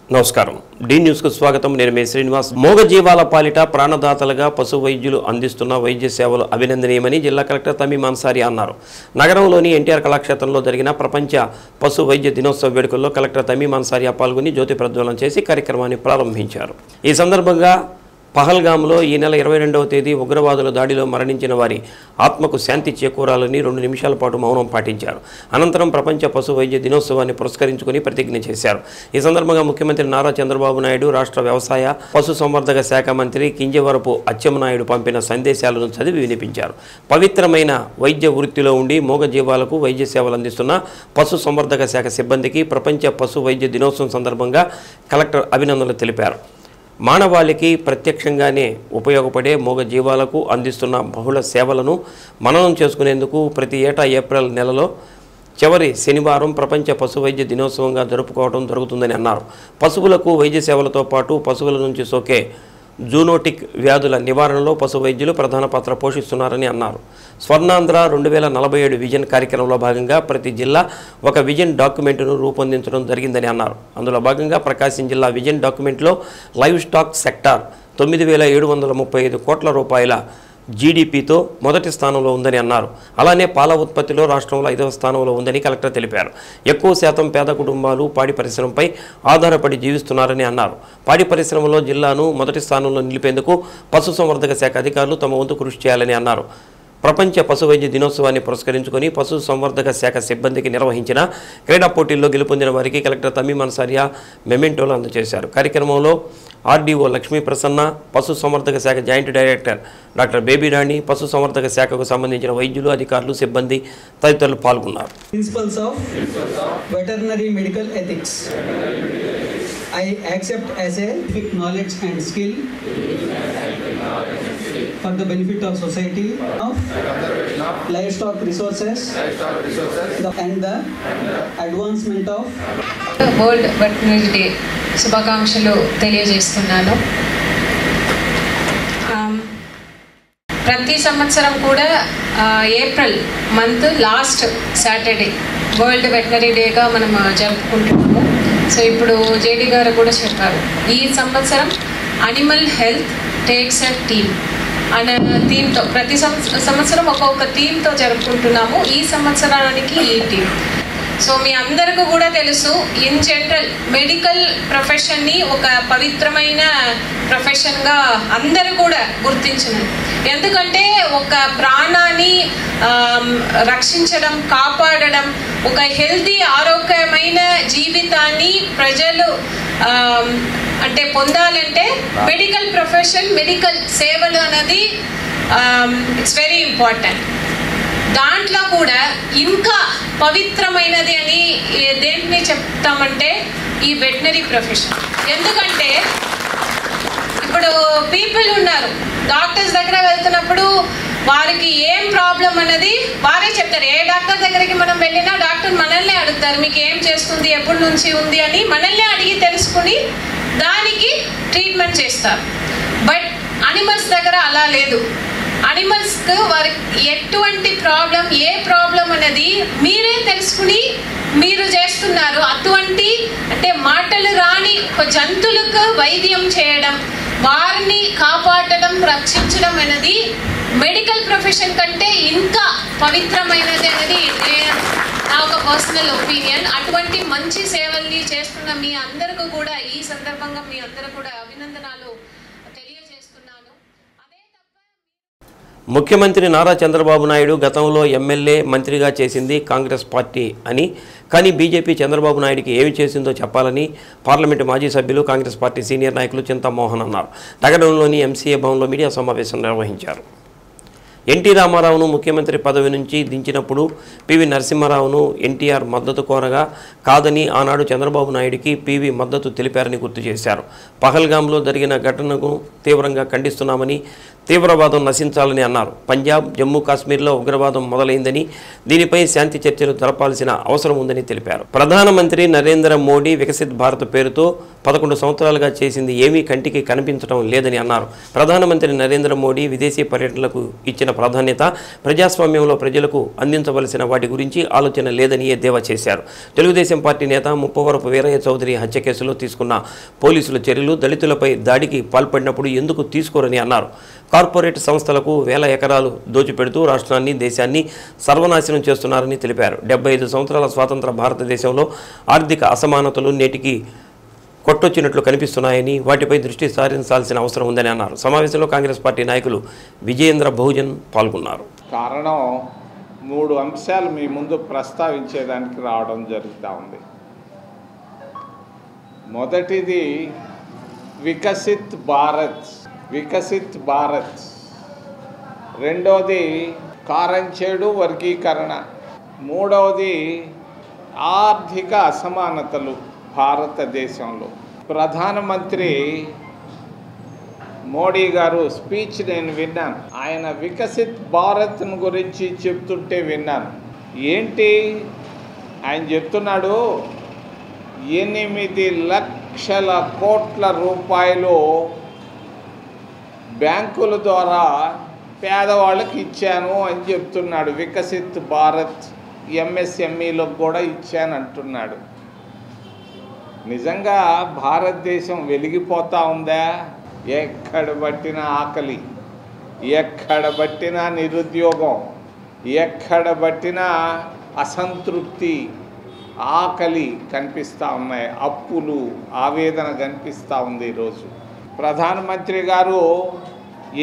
నమస్కారం D news కు స్వాగతం నేను మే శ్రీనివాస్ మోగ జీవాల పాలిట ప్రాణదాతలుగా పశు వైద్యులు అందిస్తున్న వైద్య సేవలు అభినందనీయమని జిల్లా కలెక్టర్ తమీం అన్సారీ అన్నారు నగరంలోని ఎన్టీఆర్ కళాక్షేత్రంలో జరిగిన ప్రపంచ పశు వైద్య దినోత్సవ వేడుకల్లో కలెక్టర్ తమీం అన్సారీ పాల్గొని జ్యోతి ప్రజ్వలన చేసి కార్యక్రమాన్ని ప్రారంభించారు ఈ సందర్భంగా పహల్గామ్లో ఈ నెల 22వ తేదీ ఉగ్రవాదుల దాడిలో మరణించిన వారి ఆత్మకు శాంతి చేకూరాలని 2 నిమిషాల పాటు మౌనం పాటించారు అనంతరం ప్రపంచ పశు వైద్య దినోత్సవాన్ని పురస్కరించుకుని ప్రతిజ్ఞ చేశారు ఈ సందర్భంగా ముఖ్యమంత్రి నారా చంద్రబాబు నాయుడు రాష్ట్ర వ్యవసాయ పశుసంవర్ధక శాఖ మంత్రి కింజవరపు అచ్చెన్నాయుడు పంపిన సందేశాలను చదివి వినిపించారు పవిత్రమైన వైద్య వృత్తిలో ఉండి మూగ జీవాలకు వైద్య సేవలు అందిస్తున్న పశుసంవర్ధక శాఖ సిబ్బందికి ప్రపంచ పశు వైద్య దినోత్సవం సందర్భంగా కలెక్టర్ అభినందనలు తెలిపారు మానవాళికి ప్రత్యక్షంగానే ఉపయోగపడే మూగ జీవాలకు అందిస్తున్న బహుళ సేవలను మననం చేసుకునేందుకు ప్రతి ఏటా ఏప్రిల్ నెలలో చివరి శనివారం ప్రపంచ పశు వైద్య దినోత్సవంగా జరుపుకోవడం జరుగుతుందని అన్నారు పశువులకు వైద్య సేవలతో పాటు పశువుల నుంచి సోకే జూనోటిక్ వ్యాధుల నివారణలో పశు వైద్యులు ప్రధాన పాత్ర పోషిస్తున్నారని అన్నారు స్వర్ణాంధ్ర 2047 విజన్ కార్యక్రమంలో భాగంగా ప్రతి జిల్లా ఒక విజన్ డాక్యుమెంట్ను రూపొందించడం జరిగిందని అన్నారు అందులో భాగంగా ప్రకాశం జిల్లా విజన్ డాక్యుమెంట్లో లైవ్ స్టాక్ సెక్టార్ 9,735 కోట్ల రూపాయల జీడీపీతో మొదటి స్థానంలో ఉందని అన్నారు అలానే పాల ఉత్పత్తిలో రాష్ట్రంలో 5వ స్థానంలో ఉందని కలెక్టర్ తెలిపారు ఎక్కువ శాతం పేద కుటుంబాలు పాడి పరిశ్రమపై ఆధారపడి జీవిస్తున్నారని అన్నారు పాడి పరిశ్రమలో జిల్లాను మొదటి స్థానంలో నిలిపేందుకు పశుసంవర్ధక శాఖ అధికారులు తమ వంతు కృషి చేయాలని అన్నారు ప్రపంచ పశు వైద్య దినోత్సవాన్ని పురస్కరించుకొని పశుసంవర్ధక శాఖ సిబ్బందికి నిర్వహించిన క్రీడా పోటీల్లో గెలుపొందిన వారికి కలెక్టర్ తమీం అన్సారీ మెమెంటోలు అందజేశారు కార్యక్రమంలో ఆర్డీఓ లక్ష్మీ ప్రసన్న పశుసంవర్ధక శాఖ joint director doctor Baby Rani పశుసంవర్ధక శాఖకు సంబంధించిన వైద్యులు అధికారులు సిబ్బంది తదితరులు పాల్గొన్నారు principles of veterinary medical ethics I accept as a knowledge and skill for the benefit of society of livestock resources and the advancement of World Veterinary Day శుభాకాంక్షలు తెలియజేస్తున్నాను ప్రతి సంవత్సరం కూడా April month last Saturday world veterinary డేగా మనం జరుపుకుంటున్నాము so ఇప్పుడు JD గారు కూడా చెప్పారు ఈ సంవత్సరం animal health takes a team అనే థీమ్తో ప్రతి సంవత్సరం ఒక్కొక్క థీమ్తో జరుపుకుంటున్నాము ఈ సంవత్సరానికి ఈ టీమ్ సో మీ అందరికీ కూడా తెలుసు ఇన్ జనరల్ మెడికల్ ప్రొఫెషన్ని ఒక పవిత్రమైన ప్రొఫెషన్గా అందరూ కూడా గుర్తించినారు ఎందుకంటే ఒక ప్రాణాన్ని రక్షించడం కాపాడడం ఒక హెల్తీ ఆరోగ్యమైన జీవితాన్ని ప్రజలు అంటే పొందాలంటే మెడికల్ ప్రొఫెషన్ మెడికల్ సేవలు అనేది ఇట్స్ వెరీ ఇంపార్టెంట్ దాంట్లో కూడా ఇంకా పవిత్రమైనది అని దేన్ని చెప్తామంటే ఈ వెటనరీ ప్రొఫెషన్ ఎందుకంటే ఇప్పుడు పీపుల్ ఉన్నారు డాక్టర్స్ దగ్గర వెళ్తున్నప్పుడు వారికి ఏం ప్రాబ్లం అన్నది వారే చెప్తారు ఏ డాక్టర్ దగ్గరికి మనం వెళ్ళినా డాక్టర్ మనల్నే అడుగుతారు మీకు ఏం చేస్తుంది ఎప్పటి నుంచి ఉంది అని మనల్నే అడిగి తెలుసుకుని దానికి ట్రీట్మెంట్ చేస్తారు బట్ అనిమల్స్ దగ్గర అలా లేదు అనిమల్స్కి వారికి ఎటువంటి ప్రాబ్లం ఏ ప్రాబ్లం అనేది మీరే తెలుసుకుని మీరు చేస్తున్నారు అటువంటి అంటే మాటలు రాని ఒక జంతువులకు వైద్యం చేయడం వారిని కాపాడడం రక్షించడం అనేది మెడికల్ ప్రొఫెషన్ కంటే ఇంకా పవిత్రమైనది అనేది నా ఒక పర్సనల్ ఒపీనియన్ అటువంటి మంచి సేవల్ని చేస్తున్న మీ అందరికీ కూడా ఈ సందర్భంగా మీ అందరూ కూడా అభినందనలు తెలియజేస్తున్నాను ముఖ్యమంత్రి నారా చంద్రబాబు నాయుడు గతంలో ఎమ్మెల్యే మంత్రిగా చేసింది కాంగ్రెస్ పార్టీ అని కానీ బీజేపీ చంద్రబాబు నాయుడికి ఏమి చేసిందో చెప్పాలని పార్లమెంటు మాజీ సభ్యులు కాంగ్రెస్ పార్టీ సీనియర్ నాయకులు చింతామోహన్ అన్నారు నగరంలోని ఎంసీఏ భవన్లో మీడియా సమావేశం నిర్వహించారు ఎన్టీ రామారావును ముఖ్యమంత్రి పదవి నుంచి దించినప్పుడు పివి నరసింహారావును ఎన్టీఆర్ మద్దతు కోరగా కాదని ఆనాడు చంద్రబాబు నాయుడికి పివి మద్దతు తెలిపారని గుర్తు చేశారు పహల్గామ్లో జరిగిన ఘటనకు తీవ్రంగా ఖండిస్తున్నామని తీవ్రవాదం నశించాలని అన్నారు. పంజాబ్, జమ్మూ కాశ్మీర్లో ఉగ్రవాదం మొదలైందని, దీనిపై శాంతి చర్చలు జరపాల్సిన అవసరం ఉందని తెలిపారు. ప్రధానమంత్రి నరేంద్ర మోడీ వికసిత్ భారత్ పేరుతో 11 సంవత్సరాలుగా చేసింది ఏమీ కంటికి కనిపించడం లేదని అన్నారు. ప్రధానమంత్రి నరేంద్ర మోడీ విదేశీ పర్యటనలకు ఇచ్చిన ప్రాధాన్యత ప్రజాస్వామ్యంలో ప్రజలకు అందించవలసిన వాటి గురించి ఆలోచన లేదని ఎద్దేవా చేశారు. తెలుగుదేశం పార్టీ నేత ముప్పవరపు వీరయ్య చౌదరి హత్య కేసులో తీసుకున్న పోలీసుల చర్యలు దళితులపై దాడికి పాల్పడినప్పుడు ఎందుకు తీసుకోరని అన్నారు. కార్పొరేట్ సంస్థలకు వేల ఎకరాలు దోచిపెడుతూ రాష్ట్రాన్ని, దేశాన్ని సర్వనాశనం చేస్తున్నారని తెలిపారు. 75 సంవత్సరాల స్వాతంత్ర భారతదేశంలో ఆర్థిక అసమానతలు నేటికి కొట్టొచ్చినట్లు కనిపిస్తున్నాయని, వాటిపై దృష్టి సారించాల్సిన అవసరం ఉందని అన్నారు. సమావేశంలో కాంగ్రెస్ పార్టీ నాయకులు విజయేంద్ర బహుజన్ పాల్గొన్నారు. కారణం 3 అంశాలు మీ ముందు ప్రస్తావించేదానికి రావడం జరుగుతూ ఉంది. మొదటిది వికసిత్ భారత్, రెండవది కారంచేడు వర్గీకరణ, మూడవది ఆర్థిక అసమానతలు భారతదేశంలో. ప్రధానమంత్రి మోడీ గారు స్పీచ్ నేను విన్నాను. ఆయన వికసిత్ భారత్ గురించి చెప్తుంటే విన్నాను. ఏంటి ఆయన చెప్తున్నాడు? 8 లక్షల కోట్ల రూపాయలు బ్యాంకుల ద్వారా పేదవాళ్ళకి ఇచ్చాను అని చెప్తున్నాడు. వికసిత్ భారత్ ఎంఎస్ఎంఈలకు కూడా ఇచ్చాను అంటున్నాడు. నిజంగా భారతదేశం వెలిగిపోతూ ఉందా? ఎక్కడ పట్టిన ఆకలి, ఎక్కడ పట్టిన నిరుద్యోగం, ఎక్కడ పట్టిన అసంతృప్తి, ఆకలి కనిపిస్తూ ఉన్నాయి, అప్పులు, ఆవేదన కనిపిస్తూ ఉంది. ఈరోజు ప్రధానమంత్రి గారు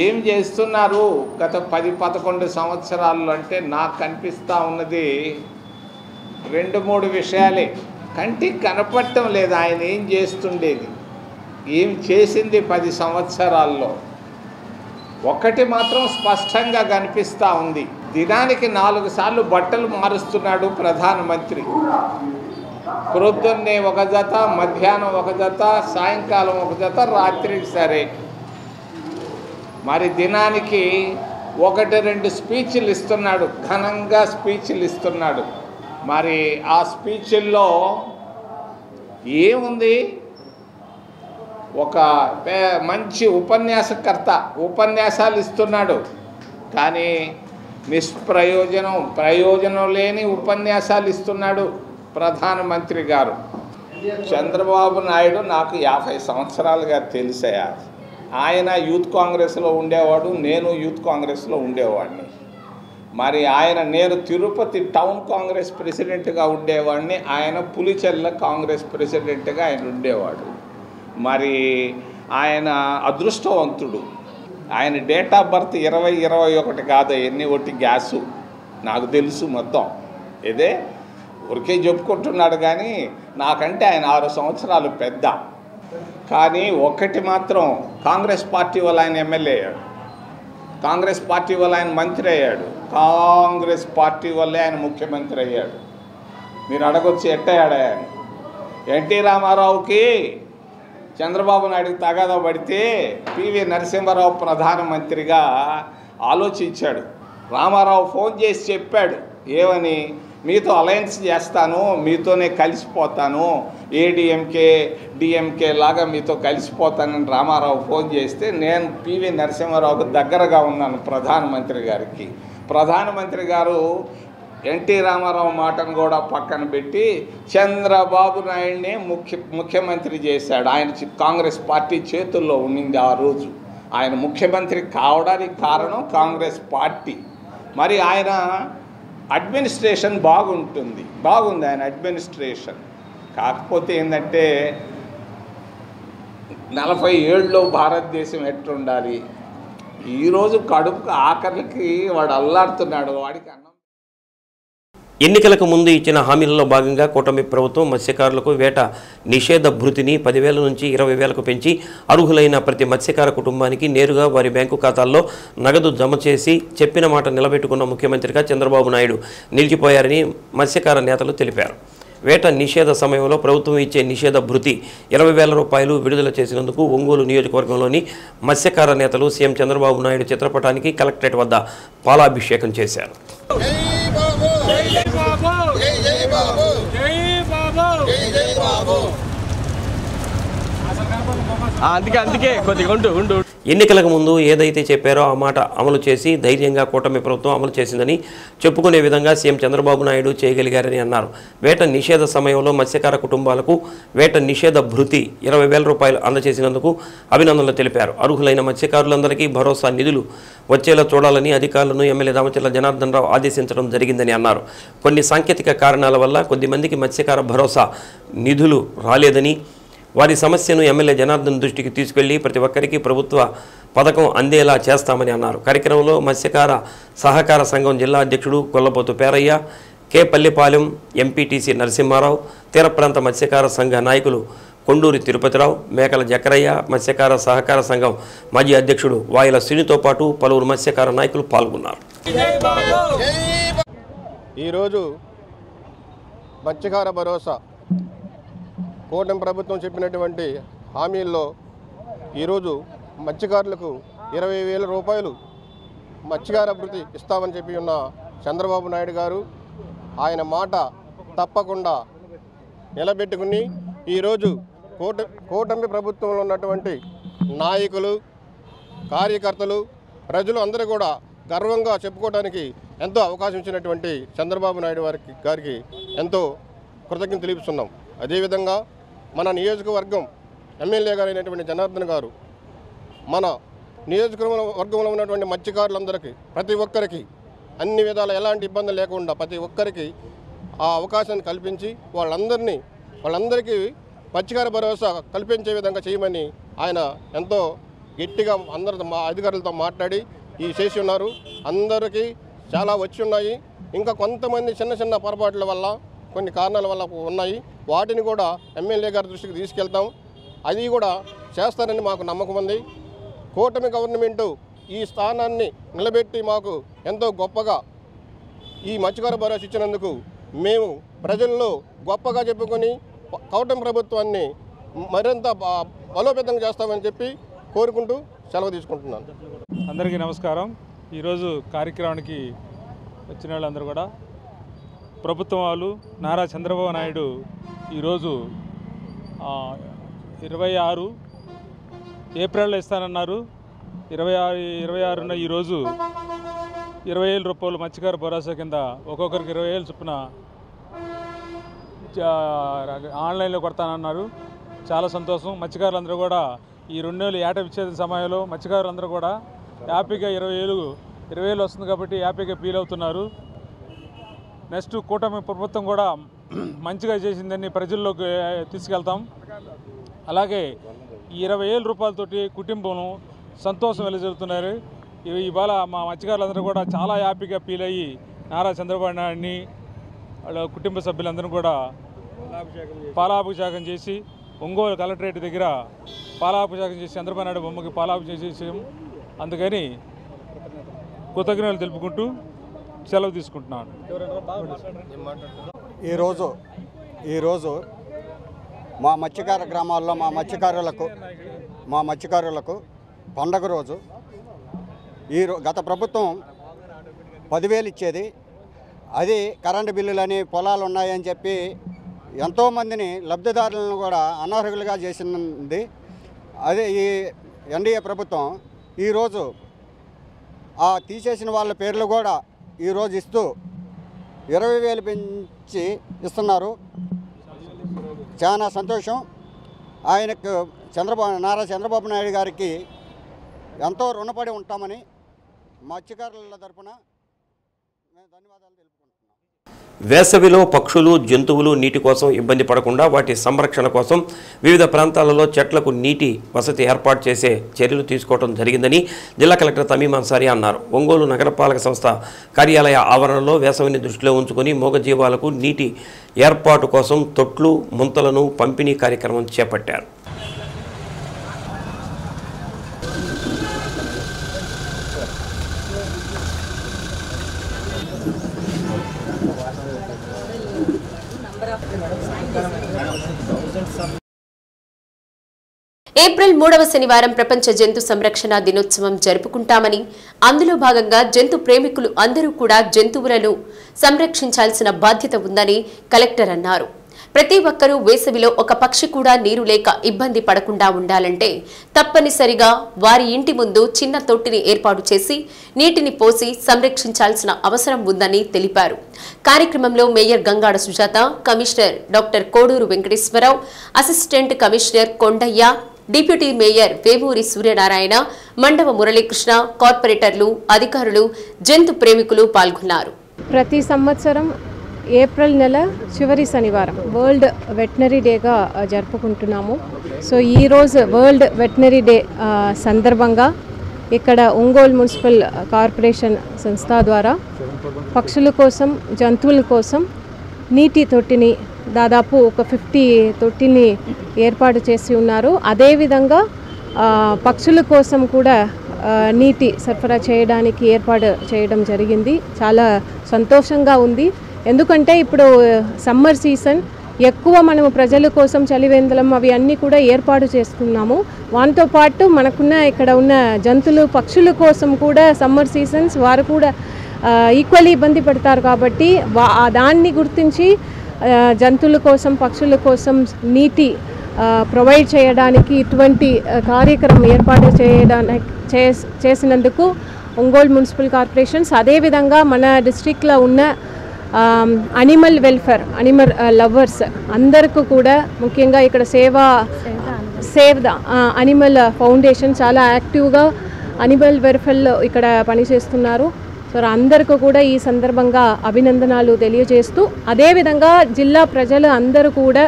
ఏం చేస్తున్నారు గత 10-11 సంవత్సరాలు అంటే నాకు కనిపిస్తూ ఉన్నది 2-3 విషయాలే. కంటికి కనపడటం లేదు ఆయన ఏం చేస్తుండేది, ఏం చేసింది 10 సంవత్సరాల్లో. ఒకటి మాత్రం స్పష్టంగా కనిపిస్తూ ఉంది. దినానికి 4 సార్లు బట్టలు మారుస్తున్నాడు ప్రధానమంత్రి. ప్రొద్దున్నే ఒక జత, మధ్యాహ్నం ఒక జత, సాయంకాలం ఒక జత, రాత్రికి సరే. మరి దినానికి 1-2 స్పీచ్లు ఇస్తున్నాడు, ఘనంగా స్పీచ్లు ఇస్తున్నాడు. మరి ఆ స్పీచ్ల్లో ఏముంది? ఒక మంచి ఉపన్యాసకర్త ఉపన్యాసాలు ఇస్తున్నాడు, కానీ ప్రయోజనం లేని ఉపన్యాసాలు ఇస్తున్నాడు ప్రధానమంత్రి గారు. చంద్రబాబు నాయుడు నాకు 50 సంవత్సరాలుగా తెలిసాయా. ఆయన యూత్ కాంగ్రెస్లో ఉండేవాడు, నేను యూత్ కాంగ్రెస్లో ఉండేవాడిని. మరి నేను తిరుపతి టౌన్ కాంగ్రెస్ ప్రెసిడెంట్గా ఉండేవాడిని, ఆయన పులిచెర్ల కాంగ్రెస్ ప్రెసిడెంట్గా ఆయన ఉండేవాడు. మరి ఆయన అదృష్టవంతుడు. ఆయన డేట్ ఆఫ్ బర్త్ 2021 కాదు, ఎన్ని ఒకటి గ్యాసు నాకు తెలుసు మొత్తం. ఇదే ఊరికే చెప్పుకుంటున్నాడు, కానీ నాకంటే ఆయన 6 సంవత్సరాలు పెద్ద. కానీ ఒక్కటి మాత్రం, కాంగ్రెస్ పార్టీ వల్ల ఆయన ఎమ్మెల్యే అయ్యాడు, కాంగ్రెస్ పార్టీ వల్ల ఆయన మంత్రి అయ్యాడు, కాంగ్రెస్ పార్టీ వల్లే ఆయన ముఖ్యమంత్రి అయ్యాడు. మీరు అడగొచ్చి ఎట్టయ్యాడు ఆయన? ఎన్టీ రామారావుకి చంద్రబాబు నాయుడుకి తగాదా పడితే పివి నరసింహారావు ప్రధానమంత్రిగా ఆలోచించాడు. రామారావు ఫోన్ చేసి చెప్పాడు, ఏమని? మీతో అలయన్స్ చేస్తాను, మీతోనే కలిసిపోతాను, ఏడీఎంకే డిఎంకే లాగా మీతో కలిసిపోతానని రామారావు ఫోన్ చేస్తే నేను పివి నరసింహారావుకు దగ్గరగా ఉన్నాను ప్రధానమంత్రి గారికి. ప్రధానమంత్రి గారు ఎన్టీ రామారావు మాటను కూడా పక్కన పెట్టి చంద్రబాబు నాయుడిని ముఖ్యమంత్రి చేశాడు. ఆయన కాంగ్రెస్ పార్టీ చేతుల్లో ఉండింది ఆ రోజు. ఆయన ముఖ్యమంత్రి కావడానికి కారణం కాంగ్రెస్ పార్టీ. మరి ఆయన అడ్మినిస్ట్రేషన్ బాగుంది ఆయన అడ్మినిస్ట్రేషన్. కాకపోతే ఏంటంటే 40 ఏళ్ళలో భారతదేశం ఎట్లుండాలి? ఈరోజు కడుపుకు ఆకలికి వాడు అల్లాడుతున్నాడు. వాడికి ఎన్నికలకు ముందు ఇచ్చిన హామీలలో భాగంగా కూటమి ప్రభుత్వం మత్స్యకారులకు వేట నిషేధ భృతిని 10,000 నుంచి 20,000కు పెంచి అర్హులైన ప్రతి మత్స్యకార కుటుంబానికి నేరుగా వారి బ్యాంకు ఖాతాల్లో నగదు జమ చేసి చెప్పిన మాట నిలబెట్టుకున్న ముఖ్యమంత్రిగా చంద్రబాబు నాయుడు నిలిచిపోయారని మత్స్యకార నేతలు తెలిపారు. వేట నిషేధ సమయంలో ప్రభుత్వం ఇచ్చే నిషేధ భృతి 20,000 రూపాయలు విడుదల చేసినందుకు ఒంగోలు నియోజకవర్గంలోని మత్స్యకార నేతలు సీఎం చంద్రబాబు నాయుడు చిత్రపటానికి కలెక్టరేట్ వద్ద పాలాభిషేకం చేశారు. ఎన్నికలకు ముందు ఏదైతే చెప్పారో ఆ మాట అమలు చేసి ధైర్యంగా కూటమి ప్రభుత్వం అమలు చేసిందని చెప్పుకునే విధంగా సీఎం చంద్రబాబు నాయుడు చేయగలిగారని అన్నారు. వేట నిషేధ సమయంలో మత్స్యకార కుటుంబాలకు వేట నిషేధ భృతి 20,000 రూపాయలు అందజేసినందుకు అభినందనలు తెలిపారు. అర్హులైన మత్స్యకారులందరికీ భరోసా నిధులు వచ్చేలా చూడాలని అధికారులను ఎమ్మెల్యే దామచర్ల జనార్దన్ రావు ఆదేశించడం జరిగిందని అన్నారు. కొన్ని సాంకేతిక కారణాల వల్ల కొద్దిమందికి మత్స్యకార భరోసా నిధులు రాలేదని, వారి సమస్యను ఎమ్మెల్యే జనార్దన్ దృష్టికి తీసుకెళ్లి ప్రతి ఒక్కరికి ప్రభుత్వ పథకం అందేలా చేస్తామని అన్నారు. కార్యక్రమంలో మత్స్యకార సహకార సంఘం జిల్లా అధ్యక్షుడు కొల్లపోతు పేరయ్య, కె పల్లిపాలెం ఎంపీటీసీ నరసింహారావు, తీర ప్రాంత మత్స్యకార సంఘ నాయకులు కొండూరి తిరుపతిరావు, మేకల జకరయ్య, మత్స్యకార సహకార సంఘం మాజీ అధ్యక్షుడు వాయిల శ్రీనితో పాటు పలువురు మత్స్యకార నాయకులు పాల్గొన్నారు. ఈరోజు మత్స్యకార భరోసా కూటమి ప్రభుత్వం చెప్పినటువంటి హామీల్లో ఈరోజు మత్స్యకారులకు 20,000 రూపాయలు మత్స్యకార భృతి ఇస్తామని చెప్పి ఉన్న చంద్రబాబు నాయుడు గారు ఆయన మాట తప్పకుండా నిలబెట్టుకుని ఈరోజు కూటమి ప్రభుత్వంలో ఉన్నటువంటి నాయకులు, కార్యకర్తలు, ప్రజలు అందరూ కూడా గర్వంగా చెప్పుకోవడానికి ఎంతో అవకాశం ఇచ్చినటువంటి చంద్రబాబు నాయుడు గారికి ఎంతో కృతజ్ఞత తెలుపుతున్నాం. అదేవిధంగా మన నియోజకవర్గం ఎమ్మెల్యే గారు అయినటువంటి జనార్దన్ గారు మన నియోజకవర్గంలో ఉన్నటువంటి మత్స్యకారులందరికీ ప్రతి ఒక్కరికి అన్ని విధాల ఎలాంటి ఇబ్బంది లేకుండా ప్రతి ఒక్కరికి ఆ అవకాశాన్ని కల్పించి వాళ్ళందరికీ మత్స్యకార భరోసా కల్పించే విధంగా చేయమని ఆయన ఎంతో గట్టిగా మా అధికారులతో మాట్లాడి చేసి ఉన్నారు. అందరికీ చాలా వచ్చి ఉన్నాయి. ఇంకా కొంతమంది చిన్న చిన్న పొరపాట్ల వల్ల కొన్ని కారణాల వల్ల ఉన్నాయి. వాటిని కూడా ఎమ్మెల్యే గారి దృష్టికి తీసుకెళ్తాం. అది కూడా చేస్తారని మాకు నమ్మకం ఉంది. కూటమి గవర్నమెంటు ఈ స్థానాన్ని నిలబెట్టి మాకు ఎంతో గొప్పగా ఈ మత్స్యకార భరోసా ఇచ్చినందుకు మేము ప్రజల్లో గొప్పగా చెప్పుకొని కూటమి ప్రభుత్వాన్ని మరింత బలోపేతం చేస్తామని చెప్పి కోరుకుంటూ సెలవు తీసుకుంటున్నాను. అందరికీ నమస్కారం. ఈరోజు కార్యక్రమానికి వచ్చిన వాళ్ళందరూ కూడా ప్రభుత్వం వాళ్ళు నారా చంద్రబాబు నాయుడు ఈరోజు 26 ఏప్రిల్లో ఇస్తానన్నారు. 26న ఈరోజు 20,000 రూపాయలు మత్స్యకార భరోసా కింద ఒక్కొక్కరికి 20,000 చొప్పున ఆన్లైన్లో కొడతానన్నారు. చాలా సంతోషం. మత్స్యకారులందరూ కూడా ఈ 2 నెలలు ఏట విచ్ఛేదన సమయంలో మత్స్యకారులందరూ కూడా హ్యాపీగా 20,000 వస్తుంది కాబట్టి హ్యాపీగా ఫీల్ అవుతున్నారు. నెక్స్ట్ కూటమి ప్రభుత్వం కూడా మంచిగా చేసిందని ప్రజల్లోకి తీసుకెళ్తాం. అలాగే ఈ 20,000 రూపాయలతోటి కుటుంబం సంతోషం వెలువరుతున్నారు. ఇవాళ మా మత్స్యకారులందరూ కూడా చాలా హ్యాపీగా ఫీల్ అయ్యి నారా చంద్రబాబు నాయుడిని వాళ్ళ కుటుంబ సభ్యులందరూ కూడా పాలాభిషేకం చేసి ఒంగోలు కలెక్టరేట్ దగ్గర పాలాభిషేకం చేసి చంద్రబాబు నాయుడు బొమ్మకి పాలాభిషేకం చేసాం. అందుకని కృతజ్ఞతలు తెలుపుకుంటూ సెలవు తీసుకుంటున్నాను. ఈరోజు మా మత్స్యకార గ్రామాల్లో మా మత్స్యకారులకు పండగ రోజు. గత ప్రభుత్వం 10,000 ఇచ్చేది, అది కరెంటు బిల్లులని పొలాలు ఉన్నాయని చెప్పి ఎంతోమందిని లబ్ధిదారులను కూడా అనర్హులుగా చేసింది. అదే ఈ ఎన్డీఏ ప్రభుత్వం ఈరోజు ఆ తీసేసిన వాళ్ళ పేర్లు కూడా ఈరోజు ఇస్తూ 20,000 పెంచి ఇస్తున్నారు. చాలా సంతోషం. ఆయనకు నారా చంద్రబాబు నాయుడు గారికి ఎంతో రుణపడి ఉంటామని మత్స్యకారుల తరపున మేము ధన్యవాదాలు తెలుపుకుంటున్నాం. వేసవిలో పక్షులు, జంతువులు నీటి కోసం ఇబ్బంది పడకుండా వాటి సంరక్షణ కోసం వివిధ ప్రాంతాలలో చెట్లకు నీటి వసతి ఏర్పాటు చేసే చర్యలు తీసుకోవడం జరిగిందని జిల్లా కలెక్టర్ తమీం అన్సారీ అన్నారు. ఒంగోలు నగరపాలక సంస్థ కార్యాలయ ఆవరణలో వేసవిని దృష్టిలో ఉంచుకొని మూగజీవాలకు నీటి ఏర్పాటు కోసం తొట్లు, ముంతలను పంపిణీ కార్యక్రమం చేపట్టారు. ఏప్రిల్ 3వ శనివారం ప్రపంచ జంతు సంరక్షణ దినోత్సవం జరుపుకుంటామని, అందులో భాగంగా జంతు ప్రేమికులు అందరూ కూడా జంతువులను సంరక్షించాల్సిన బాధ్యత ఉందని కలెక్టర్ అన్నారు. ప్రతి ఒక్కరూ వేసవిలో ఒక పక్షి కూడా నీరు లేక ఇబ్బంది పడకుండా ఉండాలంటే తప్పనిసరిగా వారి ఇంటి ముందు చిన్న తొట్టిని ఏర్పాటు చేసి నీటిని పోసి సంరక్షించాల్సిన అవసరం ఉందని తెలిపారు. కార్యక్రమంలో mayor Gangada Sujatha, commissioner doctor Koduru Venkateswararao, assistant commissioner Kondaiah, deputy mayor Vemuri Suryanarayana, Mandava Muralikrishna, కార్పొరేటర్లు, అధికారులు, జంతు ప్రేమికులు పాల్గొన్నారు. ప్రతి సంవత్సరం ఏప్రిల్ నెల చివరి శనివారం వరల్డ్ వెటనరీ డేగా జరుపుకుంటున్నాము. సో ఈరోజు వరల్డ్ వెటనరీ డే సందర్భంగా ఇక్కడ ఒంగోలు మున్సిపల్ కార్పొరేషన్ సంస్థ ద్వారా పక్షుల కోసం, జంతువుల కోసం నీటి తొట్టిని దాదాపు ఒక 50 తొట్టిని ఏర్పాటు చేసి ఉన్నారు. అదేవిధంగా పక్షుల కోసం కూడా నీటి సరఫరా చేయడానికి ఏర్పాటు చేయడం జరిగింది. చాలా సంతోషంగా ఉంది. ఎందుకంటే ఇప్పుడు సమ్మర్ సీజన్ ఎక్కువ మనము ప్రజల కోసం చలివేంద్రం అవి అన్నీ కూడా ఏర్పాటు చేస్తున్నాము. వాటితో పాటు మనకున్న ఇక్కడ ఉన్న జంతువులు, పక్షుల కోసం కూడా సమ్మర్ సీజన్స్ వారు కూడా ఈక్వల్లీ ఇబ్బంది పడతారు. కాబట్టి దాన్ని గుర్తించి జంతువుల కోసం, పక్షుల కోసం నీటి ప్రొవైడ్ చేయడానికి ఇటువంటి కార్యక్రమం ఏర్పాటు చేసినందుకు ఒంగోలు మున్సిపల్ కార్పొరేషన్స్, అదేవిధంగా మన డిస్ట్రిక్ట్లో ఉన్న అనిమల్ వెల్ఫేర్, అనిమల్ లవర్స్ అందరికీ కూడా, ముఖ్యంగా ఇక్కడ సేవ్ ద అనిమల్ ఫౌండేషన్ చాలా యాక్టివ్గా అనిమల్ వెల్ఫేర్లో ఇక్కడ పనిచేస్తున్నారు. సో అందరికీ కూడా ఈ సందర్భంగా అభినందనలు తెలియజేస్తూ, అదేవిధంగా జిల్లా ప్రజలు అందరూ కూడా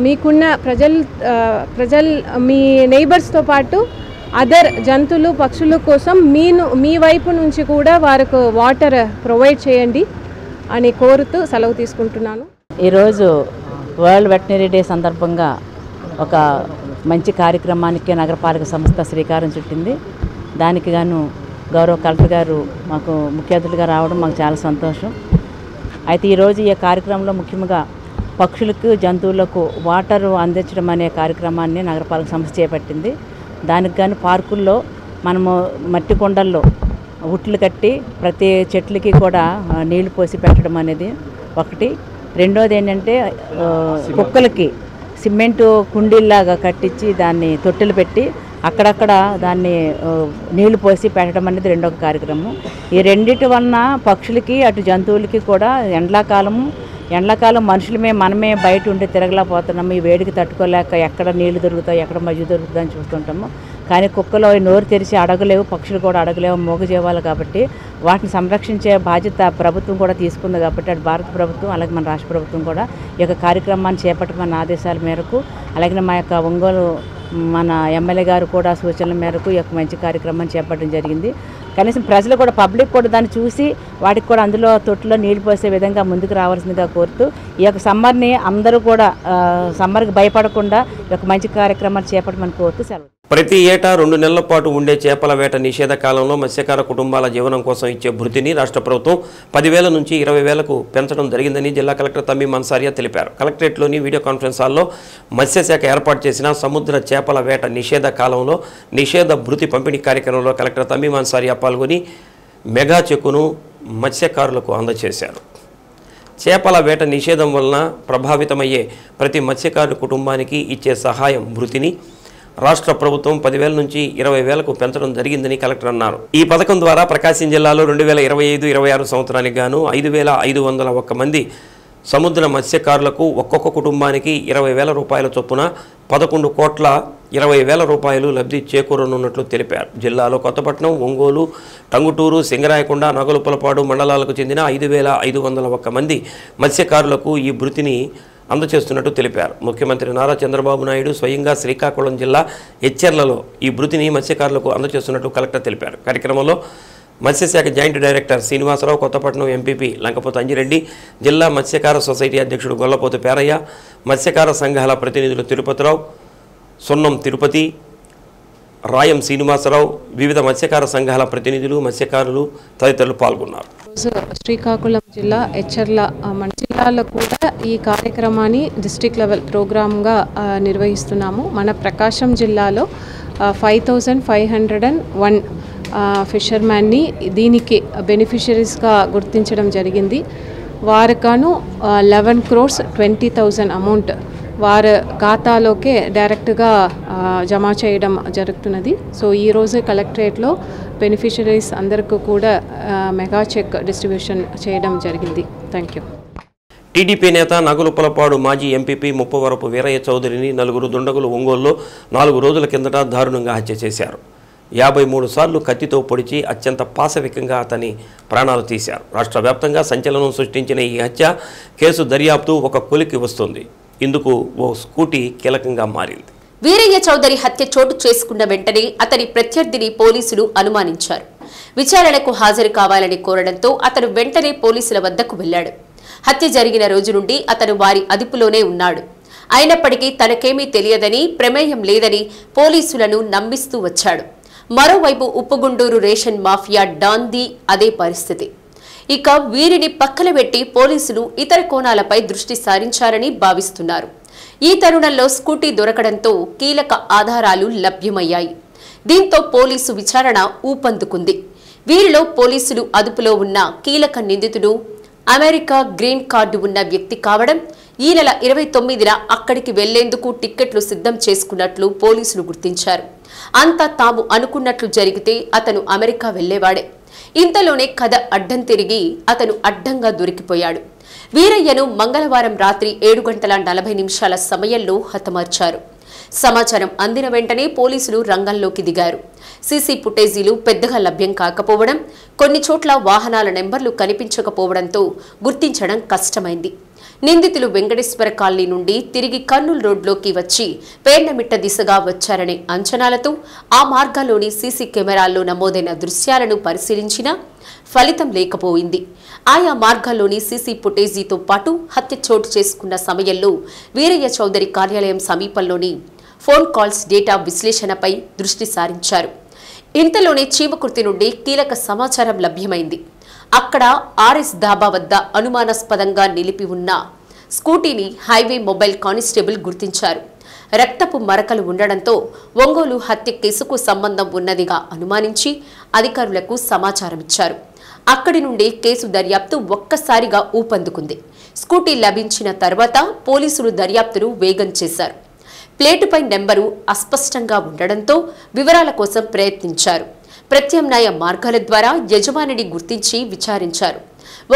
మీకున్న ప్రజలు మీ నైబర్స్తో పాటు అదర్ జంతువులు, పక్షుల కోసం మీ వైపు నుంచి కూడా వారికి వాటర్ ప్రొవైడ్ చేయండి అని కోరుతూ సెలవు తీసుకుంటున్నాను. ఈరోజు వరల్డ్ వెటనరీ డే సందర్భంగా ఒక మంచి కార్యక్రమానికి నగరపాలక సంస్థ శ్రీకారం చుట్టింది. దానికి గాను గౌరవ కలెక్టర్ గారు మాకు ముఖ్య అతిథిగా రావడం మాకు చాలా సంతోషం. అయితే ఈరోజు ఈ కార్యక్రమంలో ముఖ్యంగా పక్షులకు, జంతువులకు వాటర్ అందించడం అనే కార్యక్రమాన్ని నగరపాలక సంస్థ చేపట్టింది. దానికి గాను పార్కుల్లో మనము మట్టి కొండల్లో ఉట్లు కట్టి ప్రతి చెట్లకి కూడా నీళ్లు పోసి పెట్టడం అనేది ఒకటి. రెండోది ఏంటంటే కుక్కలకి సిమెంటు కుండీల్లాగా కట్టించి దాన్ని తొట్టెలు పెట్టి అక్కడక్కడ దాన్ని నీళ్లు పోసి పెట్టడం అనేది రెండో కార్యక్రమం. ఈ రెండిటి వలన పక్షులకి, అటు జంతువులకి కూడా ఎండాకాలం మనమే బయట ఉండి తిరగలేకపోతున్నాము. ఈ వేడికి తట్టుకోలేక ఎక్కడ నీళ్లు దొరుకుతాయి, ఎక్కడ మజ్జి దొరుకుతుందని చూస్తుంటాము. కానీ కుక్కలు నోరు తెరిచి అడగలేవు, పక్షులు కూడా అడగలేవు, మూగజీవాలు. కాబట్టి వాటిని సంరక్షించే బాధ్యత ప్రభుత్వం కూడా తీసుకుంది. కాబట్టి అటు భారత ప్రభుత్వం, అలాగే మన రాష్ట్ర ప్రభుత్వం కూడా ఈ యొక్క కార్యక్రమాన్ని చేపట్టమన్న ఆదేశాల మేరకు, అలాగే మా యొక్క ఒంగోలు మన ఎమ్మెల్యే గారు కూడా సూచనల మేరకు ఈ యొక్క మంచి కార్యక్రమాన్ని చేపట్టడం జరిగింది. కనీసం ప్రజలు కూడా, పబ్లిక్ కూడా దాన్ని చూసి వాటికి కూడా అందులో తొట్టులో నీళ్లు పోసే విధంగా ముందుకు రావాల్సిందిగా కోరుతూ, ఈ యొక్క సమ్మర్ని అందరూ కూడా సమ్మర్కి భయపడకుండా ఈ యొక్క మంచి కార్యక్రమాలు చేపట్టమని కోరుతూ సెలవు. ప్రతి ఏటా 2 నెలల పాటు ఉండే చేపల వేట నిషేధ కాలంలో మత్స్యకార కుటుంబాల జీవనం కోసం ఇచ్చే భృతిని రాష్ట్ర ప్రభుత్వం 10,000 నుంచి 20,000కు పెంచడం జరిగిందని జిల్లా కలెక్టర్ తమీం అన్సారియా తెలిపారు. కలెక్టరేట్లోని వీడియో కాన్ఫరెన్స్ హాల్లో మత్స్యశాఖ ఏర్పాటు చేసిన సముద్ర చేపల వేట నిషేధ కాలంలో నిషేధ భృతి పంపిణీ కార్యక్రమంలో కలెక్టర్ తమీం అన్సారియా పాల్గొని మెగా చెక్కును మత్స్యకారులకు అందజేశారు. చేపల వేట నిషేధం వలన ప్రభావితమయ్యే ప్రతి మత్స్యకారు కుటుంబానికి ఇచ్చే సహాయం భృతిని రాష్ట్ర ప్రభుత్వం 10,000 నుంచి 20,000కు పెంచడం జరిగిందని కలెక్టర్ అన్నారు. ఈ పథకం ద్వారా ప్రకాశం జిల్లాలో 2025-26 సంవత్సరానికి గాను 5,501 మంది సముద్ర మత్స్యకారులకు ఒక్కొక్క కుటుంబానికి 20,000 రూపాయల చొప్పున 11,20,00,000 రూపాయలు లబ్ధి చేకూరనున్నట్లు తెలిపారు. జిల్లాలో కొత్తపట్నం, ఒంగోలు, టంగుటూరు, సింగరాయకొండ, నగలుపులపాడు మండలాలకు చెందిన 5,501 మంది మత్స్యకారులకు ఈ భృతిని అందజేస్తున్నట్టు తెలిపారు. ముఖ్యమంత్రి నారా చంద్రబాబు నాయుడు స్వయంగా శ్రీకాకుళం జిల్లా ఎచ్చెర్లలో ఈ భృతిని మత్స్యకారులకు అందజేస్తున్నట్టు కలెక్టర్ తెలిపారు. కార్యక్రమంలో మత్స్యశాఖ joint director Srinivasarao, Kothapatnam MPP Lankapothu Anjireddy, జిల్లా మత్స్యకార సొసైటీ అధ్యక్షుడు గొల్లపోతు పేరయ్య, మత్స్యకార సంఘాల ప్రతినిధులు తిరుపతిరావు, సున్నం తిరుపతి, రాయం శ్రీనివాసరావు, వివిధ మత్స్యకార సంఘాల ప్రతినిధులు, మత్స్యకారులు తదితరులు పాల్గొన్నారు. శ్రీకాకుళం జిల్లా ఎచ్చెర్ల మండలం జిల్లాలో కూడా ఈ కార్యక్రమాన్ని డిస్ట్రిక్ట్ లెవెల్ ప్రోగ్రామ్గా నిర్వహిస్తున్నాము. మన ప్రకాశం జిల్లాలో 5501 ఫిషర్మ్యాన్ని దీనికి బెనిఫిషరీస్గా గుర్తించడం జరిగింది. వారికాను 11,20,00,000 అమౌంట్ వారి ఖాతాలోకే డైరెక్ట్గా జమ చేయడం జరుగుతున్నది. సో ఈరోజు కలెక్టరేట్లో బెనిఫిషరీస్ అందరికీ కూడా మెగా చెక్ డిస్ట్రిబ్యూషన్ చేయడం జరిగింది. Thank you. టీడీపీ నేత నగులుపలపాడు మాజీ ఎంపీపీ ముప్పవరపు వీరయ్య చౌదరిని నలుగురు దుండగులు ఒంగోలులో 4 రోజుల కిందట దారుణంగా హత్య చేశారు. 53 సార్లు కత్తితో పొడిచి అత్యంత పాశవికంగా అతని ప్రాణాలు తీశారు. రాష్ట్ర వ్యాప్తంగా సంచలనం సృష్టించిన ఈ హత్య కేసు దర్యాప్తు ఒక కొలికి వస్తుంది. ఇందుకు ఓ స్కూటీ కీలకంగా మారింది. వీరయ్య చౌదరి హత్య చోటు చేసుకున్న వెంటనే అతని ప్రత్యర్థిని పోలీసులు అనుమానించారు. విచారణకు హాజరు కావాలని కోరడంతో అతను వెంటనే పోలీసుల వద్దకు వెళ్లాడు. హత్య జరిగిన రోజు నుండి అతను వారి అదుపులోనే ఉన్నాడు. అయినప్పటికీ తనకేమీ తెలియదని, ప్రమేయం లేదని పోలీసులను నమ్మిస్తూ వచ్చాడు. మరోవైపు ఉప్పుగుండూరు రేషన్ మాఫియా డాన్ది అదే పరిస్థితి. ఇక వీరిని పక్కన పెట్టి పోలీసులు ఇతర కోణాలపై దృష్టి సారించారని భావిస్తున్నారు. ఈ తరుణంలో స్కూటీ దొరకడంతో కీలక ఆధారాలు లభ్యమయ్యాయి. దీంతో పోలీసు విచారణ ఊపందుకుంది. వీరిలో పోలీసులు అదుపులో ఉన్న కీలక నిందితుడు అమెరికా గ్రీన్ కార్డు ఉన్న వ్యక్తి కావడం, ఈ నెల 29న అక్కడికి వెళ్లేందుకు టిక్కెట్లు సిద్ధం చేసుకున్నట్లు పోలీసులు గుర్తించారు. అంతా తాము అనుకున్నట్లు జరిగితే అతను అమెరికా వెళ్లేవాడే. ఇంతలోనే కథ అడ్డం తిరిగి అతను అడ్డంగా దొరికిపోయాడు. వీరయ్యను మంగళవారం రాత్రి 7:40 సమయంలో హతమార్చారు. సమాచారం అందిన వెంటనే పోలీసులు రంగంలోకి దిగారు. సీసీ ఫుటేజీలు పెద్దగా లభ్యం కాకపోవడం, కొన్ని చోట్ల వాహనాల నెంబర్లు కనిపించకపోవడంతో గుర్తించడం కష్టమైంది. నిందితులు వెంకటేశ్వర కాలనీ నుండి తిరిగి కర్నూలు రోడ్లోకి వచ్చి పేర్నమిట్ట దిశగా వచ్చారనే అంచనాలతో ఆ మార్గాల్లోని సీసీ కెమెరాల్లో నమోదైన దృశ్యాలను పరిశీలించినా ఫలితం లేకపోయింది. ఆయా మార్గాల్లోని సీసీ ఫుటేజీతో పాటు హత్య చోటు చేసుకున్న సమయంలో వీరయ్య చౌదరి కార్యాలయం సమీపంలోని ఫోన్ కాల్స్ డేటా విశ్లేషణపై దృష్టి సారించారు. ఇంతలోనే చీమకుర్తి నుండి కీలక సమాచారం లభ్యమైంది. అక్కడ ఆర్ఎస్ ధాబా వద్ద అనుమానాస్పదంగా నిలిపి ఉన్న స్కూటీని హైవే మొబైల్ కానిస్టేబుల్ గుర్తించారు. రక్తపు మరకలు ఉండడంతో ఒంగోలు హత్య కేసుకు సంబంధం ఉన్నదిగా అనుమానించి అధికారులకు సమాచారమిచ్చారు. అక్కడి నుండి కేసు దర్యాప్తు ఒక్కసారిగా ఊపందుకుంది. స్కూటీ లభించిన తర్వాత పోలీసులు దర్యాప్తును వేగం చేశారు. ప్లేటుపై నెంబరు అస్పష్టంగా ఉండడంతో వివరాల కోసం ప్రయత్నించారు. ప్రత్యామ్నాయ మార్గాల ద్వారా యజమానిని గుర్తించి విచారించారు.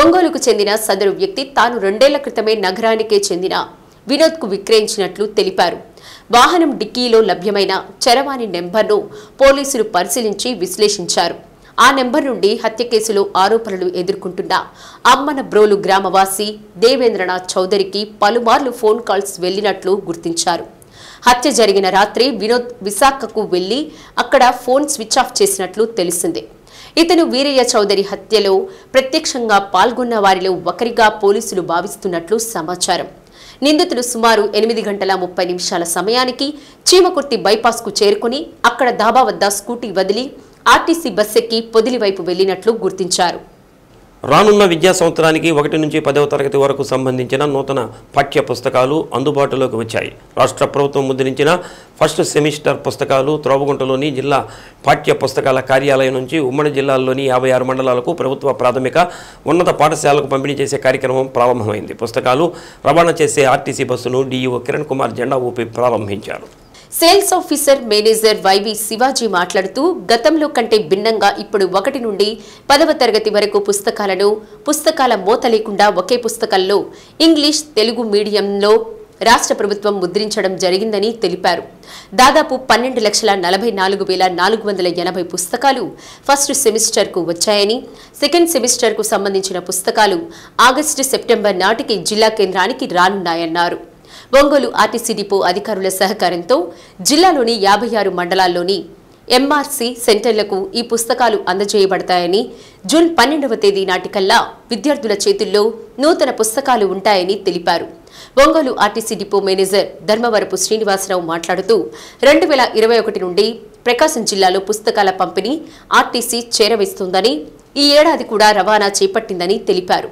ఒంగోలుకు చెందిన సదరు వ్యక్తి తాను 2 ఏళ్ల క్రితమే నగరానికే చెందిన వినోద్కు విక్రయించినట్లు తెలిపారు. వాహనం డిక్కీలో లభ్యమైన చరవాణి నెంబర్ను పోలీసులు పరిశీలించి విశ్లేషించారు. ఆ నెంబర్ నుండి హత్య కేసులో ఆరోపణలు ఎదుర్కొంటున్న అమ్మనబ్రోలు గ్రామవాసి దేవేంద్రనాథ్ చౌదరికి పలుమార్లు ఫోన్ కాల్స్ వెళ్లినట్లు గుర్తించారు. హత్య జరిగిన రాత్రి వినోద్ విశాఖకు వెళ్లి అక్కడ ఫోన్ స్విచ్ ఆఫ్ చేసినట్లు తెలిసింది. ఇతను వీరయ్య చౌదరి హత్యలో ప్రత్యక్షంగా పాల్గొన్న వారిలో ఒకరిగా పోలీసులు భావిస్తున్నట్లు సమాచారం. నిందితులు సుమారు 8:30 సమయానికి చీమకుర్తి బైపాస్కు చేరుకుని అక్కడ ధాబా వద్ద స్కూటీ వదిలి ఆర్టీసీ బస్ ఎక్కి పొదిలి వైపు వెళ్లినట్లు గుర్తించారు. రానున్న విద్యా సంవత్సరానికి 1 నుంచి 10వ తరగతి వరకు సంబంధించిన నూతన పాఠ్య పుస్తకాలు అందుబాటులోకి వచ్చాయి. రాష్ట్ర ప్రభుత్వం ముద్రించిన ఫస్ట్ సెమిస్టర్ పుస్తకాలు త్రోవగుంటలోని జిల్లా పాఠ్య పుస్తకాల కార్యాలయం నుంచి ఉమ్మడి జిల్లాల్లోని 56 మండలాలకు ప్రభుత్వ ప్రాథమిక ఉన్నత పాఠశాలకు పంపిణీ చేసే కార్యక్రమం ప్రారంభమైంది. పుస్తకాలు రవాణా చేసే ఆర్టీసీ బస్సును డీఈఓ కిరణ్ కుమార్ జెండా ఊపి ప్రారంభించారు. Sales officer manager YV Shivaji మాట్లాడుతూ గతంలో కంటే భిన్నంగా ఇప్పుడు 1 నుండి 10వ తరగతి వరకు పుస్తకాల మోత లేకుండా ఒకే పుస్తకంలో ఇంగ్లీష్ తెలుగు మీడియంలో రాష్ట్ర ప్రభుత్వం ముద్రించడం జరిగిందని తెలిపారు. దాదాపు 12,44,480 పుస్తకాలు ఫస్ట్ సెమిస్టర్కు వచ్చాయని, సెకండ్ సెమిస్టర్కు సంబంధించిన పుస్తకాలు ఆగస్టు సెప్టెంబర్ నాటికి జిల్లా కేంద్రానికి రానున్నాయన్నారు. ఒంగోలు ఆర్టీసీ డిపో అధికారుల సహకారంతో జిల్లాలోని 56 మండలాల్లోని ఎంఆర్సీ సెంటర్లకు ఈ పుస్తకాలు అందజేయబడతాయని, జూన్ 12వ తేదీ నాటికల్లా విద్యార్థుల చేతుల్లో నూతన పుస్తకాలు ఉంటాయని తెలిపారు. Ongole RTC depot manager Dharmavarapu Srinivasarao మాట్లాడుతూ 2021 నుండి ప్రకాశం జిల్లాలో పుస్తకాల పంపిణీ ఆర్టీసీ చేరవేస్తోందని, ఈ ఏడాది కూడా రవాణా చేపట్టిందని తెలిపారు.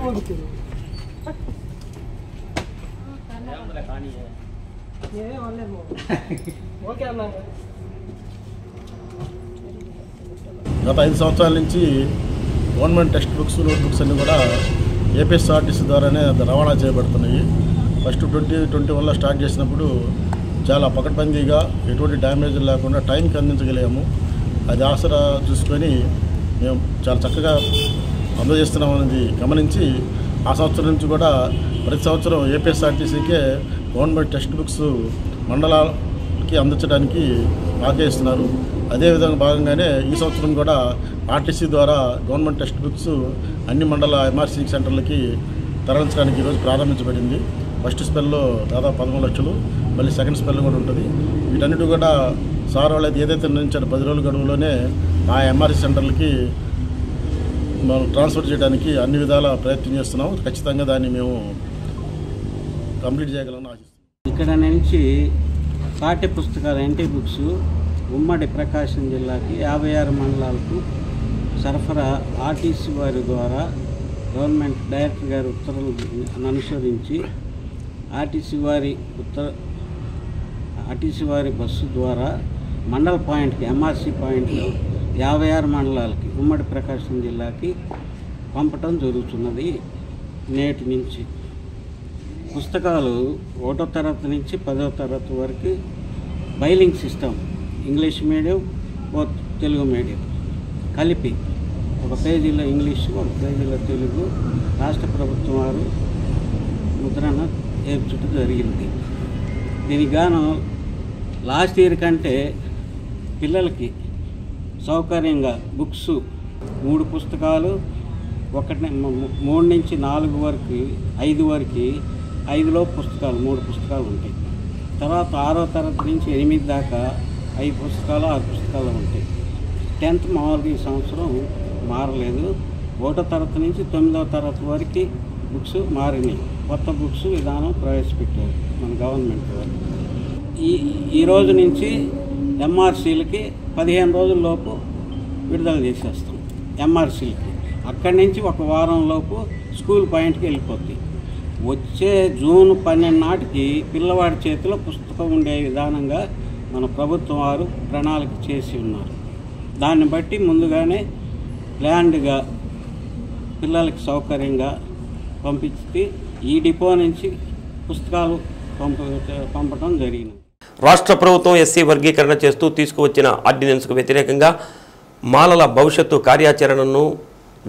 గత 5 సంవత్సరాల నుంచి గవర్నమెంట్ టెక్స్ట్ బుక్స్ నోట్బుక్స్ అన్నీ కూడా ఏపీఎస్ఆర్టీసీ ద్వారానే రవాణా చేయబడుతున్నాయి. ఫస్ట్ 2021లో స్టార్ట్ చేసినప్పుడు చాలా పకడ్బందీగా ఎటువంటి డ్యామేజ్ లేకుండా టైంకి అందించగలిగాము. అది ఆసరా చూసుకొని మేము చాలా చక్కగా అందజేస్తున్నామనేది గమనించి ఆ సంవత్సరం నుంచి కూడా ప్రతి సంవత్సరం ఏపీఎస్ఆర్టీసీకే గవర్నమెంట్ టెక్స్ట్ బుక్స్ మండలాలకి అందించడానికి ఆదేశిస్తున్నారు. అదేవిధంగా భాగంగానే ఈ సంవత్సరం కూడా ఆర్టీసీ ద్వారా గవర్నమెంట్ టెక్స్ట్ బుక్స్ అన్ని మండల ఎంఆర్సీ సెంటర్లకి తరలించడానికి ఈరోజు ప్రారంభించబడింది. ఫస్ట్ స్పెల్లో దాదాపు 13 లక్షలు, మళ్ళీ సెకండ్ స్పెల్ కూడా ఉంటుంది. వీటన్నిటి కూడా సార్ వాళ్ళు ఏదైతే నిర్ణయించారో 10 రోజుల గడువులోనే ఆ ఎంఆర్సీ సెంటర్లకి మనం ట్రాన్స్ఫర్ చేయడానికి అన్ని విధాల ప్రయత్నం చేస్తున్నాం. ఖచ్చితంగా దాన్ని మేము కంప్లీట్ చేయగలమని ఆశిస్తున్నాం. ఇక్కడ నుంచి పాఠ్య పుస్తకాలు ఎన్టీ బుక్స్ ఉమ్మడి ప్రకాశం జిల్లాకి 56 మండలాలకు సరఫరా ఆర్టీసీ వారి ద్వారా గవర్నమెంట్ డైరెక్టర్ గారి ఉత్తర్వులను అనుసరించి ఆర్టీసీ వారి బస్సు ద్వారా మండల పాయింట్కి ఎంఆర్సీ పాయింట్లు 56 మండలాలకి ఉమ్మడి ప్రకాశం జిల్లాకి పంపటం జరుగుతున్నది. నేటి నుంచి పుస్తకాలు 1వ తరగతి నుంచి 10వ తరగతి వరకు bilingual system, English medium Telugu medium కలిపి ఒక పేజీలో ఇంగ్లీషు, ఒక పేజీలో తెలుగు రాష్ట్ర ప్రభుత్వం వారు ముద్రణ ఏర్చడం జరిగింది. దీనికి గాను లాస్ట్ ఇయర్ కంటే పిల్లలకి సౌకర్యంగా బుక్స్ 3 పుస్తకాలు 3 నుంచి 4 వరకు 5 వరకు 5లో పుస్తకాలు 3 పుస్తకాలు ఉంటాయి. తర్వాత 6వ తరగతి నుంచి 8 దాకా 5 పుస్తకాలు 6 పుస్తకాలు ఉంటాయి. 10th మామూలుగా ఈ సంవత్సరం మారలేదు. 1వ తరగతి నుంచి 9వ తరగతి వరకు బుక్స్ మారినాయి. కొత్త బుక్స్ విధానం ప్రవేశపెట్టారు మన గవర్నమెంట్ వారు. ఈ రోజు నుంచి ఎంఆర్సీలకి 15 రోజుల్లోపు విడుదల చేసేస్తాం. ఎంఆర్సీలకి అక్కడి నుంచి 1 వారం లోపు స్కూల్ పాయింట్కి వెళ్ళిపోతాయి. వచ్చే జూన్ 12 నాటికి పిల్లవాడి చేతిలో పుస్తకం ఉండే విధానంగా మన ప్రభుత్వం వారు ప్రణాళిక చేసి ఉన్నారు. దాన్ని బట్టి ముందుగానే ప్లాన్డ్గా పిల్లలకి సౌకర్యంగా పంపించి ఈ డిపో నుంచి పుస్తకాలు పంపడం జరిగింది. రాష్ట్ర ప్రభుత్వం ఎస్సీ వర్గీకరణ చేస్తూ తీసుకువచ్చిన ఆర్డినెన్స్కు వ్యతిరేకంగా మాలల భవిష్యత్తు కార్యాచరణను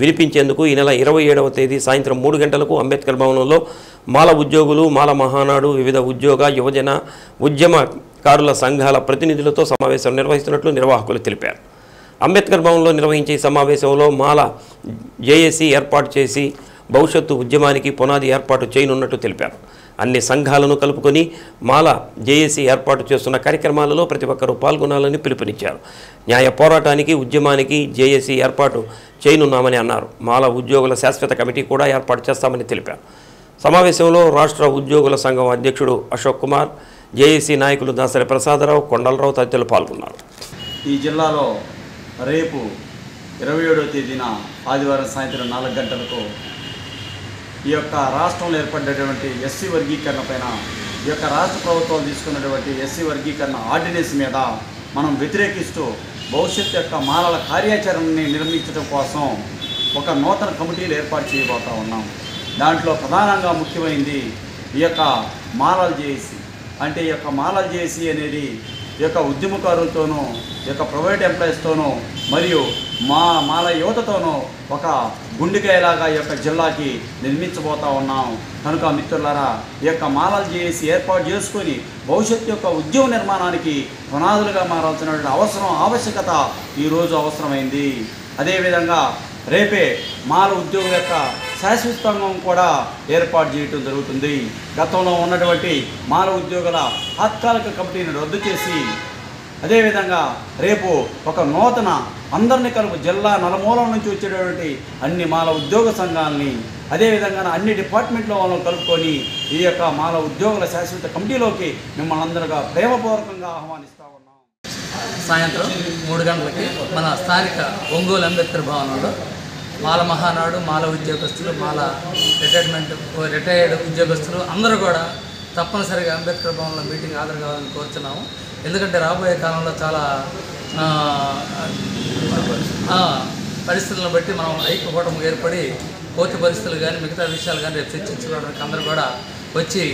వినిపించేందుకు ఈ నెల 27వ తేదీ సాయంత్రం 3 గంటలకు అంబేద్కర్ భవనంలో మాల ఉద్యోగులు, మాల మహానాడు, వివిధ ఉద్యోగ, యువజన, ఉద్యమకారుల సంఘాల ప్రతినిధులతో సమావేశం నిర్వహిస్తున్నట్లు నిర్వాహకులు తెలిపారు. అంబేద్కర్ భవన్లో నిర్వహించే ఈ సమావేశంలో మాల జేఏసీ ఏర్పాటు చేసి భవిష్యత్తు ఉద్యమానికి పునాది ఏర్పాటు చేయనున్నట్టు తెలిపారు. అన్ని సంఘాలను కలుపుకొని మాల జేఏసీ ఏర్పాటు చేస్తున్న కార్యక్రమాలలో ప్రతి ఒక్కరూ పాల్గొనాలని పిలుపునిచ్చారు. న్యాయ పోరాటానికి, ఉద్యమానికి జేఏసీ ఏర్పాటు చేయనున్నామని అన్నారు. మాల ఉద్యోగుల శాశ్వత కమిటీ కూడా ఏర్పాటు చేస్తామని తెలిపారు. సమావేశంలో రాష్ట్ర ఉద్యోగుల సంఘం అధ్యక్షుడు అశోక్ కుమార్, జేఏసీ నాయకులు దాసరి ప్రసాదరావు, కొండలరావు తదితరులు పాల్గొన్నారు. ఈ జిల్లాలో రేపు 27వ తేదీన ఆదివారం సాయంత్రం 4 గంటలకు ఈ యొక్క రాష్ట్రంలో ఏర్పడినటువంటి ఎస్సీ వర్గీకరణ పైన ఈ యొక్క రాష్ట్ర ప్రభుత్వం తీసుకున్నటువంటి ఎస్సీ వర్గీకరణ ఆర్డినెన్స్ మీద మనం వ్యతిరేకిస్తూ భవిష్యత్తు యొక్క మాలల కార్యాచరణని నిర్మించడం కోసం ఒక నూతన కమిటీలు ఏర్పాటు చేయబోతూ ఉన్నాం. దాంట్లో ప్రధానంగా ముఖ్యమైనది ఈ యొక్క మాలల జేఏసీ. అంటే ఈ యొక్క మాలల జేఏసీ అనేది ఈ యొక్క ఉద్యమకారులతోనూ, ఈ యొక్క ప్రైవేట్ ఎంప్లాయీస్తోనూ మరియు మాల యువతతోనూ ఒక గుండెకాయలాగా ఈ యొక్క జిల్లాకి నిర్మించబోతూ ఉన్నాం. కనుక మిత్రులారా, ఈ యొక్క మాలల జేఏసీ ఏర్పాటు చేసుకొని భవిష్యత్తు యొక్క ఉద్యమ నిర్మాణానికి పునాదులుగా మారాల్సినటువంటి ఆవశ్యకత ఈరోజు అవసరమైంది. అదేవిధంగా రేపే మాల ఉద్యోగుల యొక్క శాశ్వత సంఘం కూడా ఏర్పాటు చేయడం జరుగుతుంది. గతంలో ఉన్నటువంటి మాల ఉద్యోగుల తాత్కాలిక కమిటీని రద్దు చేసి అదేవిధంగా రేపు ఒక నూతన అందరినీ కలుపు జిల్లా నలుమూలల నుంచి వచ్చేటటువంటి అన్ని మాల ఉద్యోగ సంఘాలని అదేవిధంగా అన్ని డిపార్ట్మెంట్ల వాళ్ళని కలుపుకొని ఈ యొక్క మాల ఉద్యోగుల శాశ్వత కమిటీలోకి మిమ్మల్ని అందరుగా ప్రేమపూర్వకంగా ఆహ్వానిస్తూ ఉన్నాం. సాయంత్రం 3 గంటలకి మన స్థానిక ఒంగోలు అంబేద్కర్ భవనంలో మాల మహానాడు, మాల ఉద్యోగస్తులు, మాల రిటైర్డ్ ఉద్యోగస్తులు అందరూ కూడా తప్పనిసరిగా అంబేద్కర్ భవన్లో మీటింగ్ హాజరు కావాలని కోరుతున్నాము. ఎందుకంటే రాబోయే కాలంలో చాలా పరిస్థితులను బట్టి మనం ఐక్యపడడం ఏర్పడి కోర్టు పరిస్థితులు కానీ మిగతా విషయాలు కానీ రేపు చర్చించుకోవడానికి అందరూ కూడా వచ్చి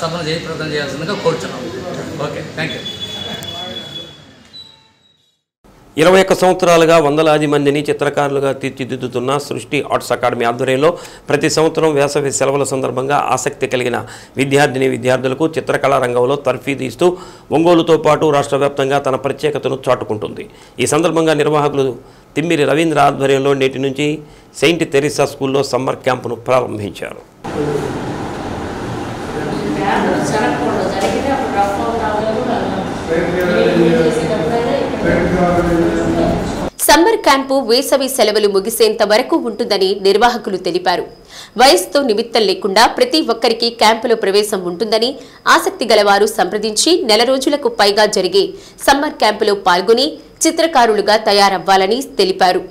సభను జయప్రదం చేయాల్సిందిగా కోరుతున్నాము. Okay, thank you. 21 సంవత్సరాలుగా వందలాది మందిని చిత్రకారులుగా తీర్చిదిద్దుతున్న సృష్టి ఆర్ట్స్ అకాడమీ ఆధ్వర్యంలో ప్రతి సంవత్సరం వేసవి సెలవుల సందర్భంగా ఆసక్తి కలిగిన విద్యార్థులకు చిత్రకళా రంగంలో తర్ఫీదు ఇస్తూ ఒంగోలుతో పాటు రాష్ట్ర వ్యాప్తంగా తన ప్రత్యేకతను చాటుకుంటుంది. ఈ సందర్భంగా నిర్వాహకులు తిమ్మిరి రవీంద్ర ఆధ్వర్యంలో నేటి నుంచి సెయింట్ తెరీసా స్కూల్లో సమ్మర్ క్యాంపును ప్రారంభించారు. సమ్మర్ క్యాంపు వేసవి సెలవులు ముగిసేంత వరకు ఉంటుందని నిర్వాహకులు తెలిపారు. వయసుతో నిమిత్తం లేకుండా ప్రతి ఒక్కరికి క్యాంపులో ప్రవేశం ఉంటుందని, ఆసక్తి గలవారు సంప్రదించి నెల రోజులకు పైగా జరిగే సమ్మర్ క్యాంపులో పాల్గొని చిత్రకారులుగా తయారవ్వాలని తెలిపారు.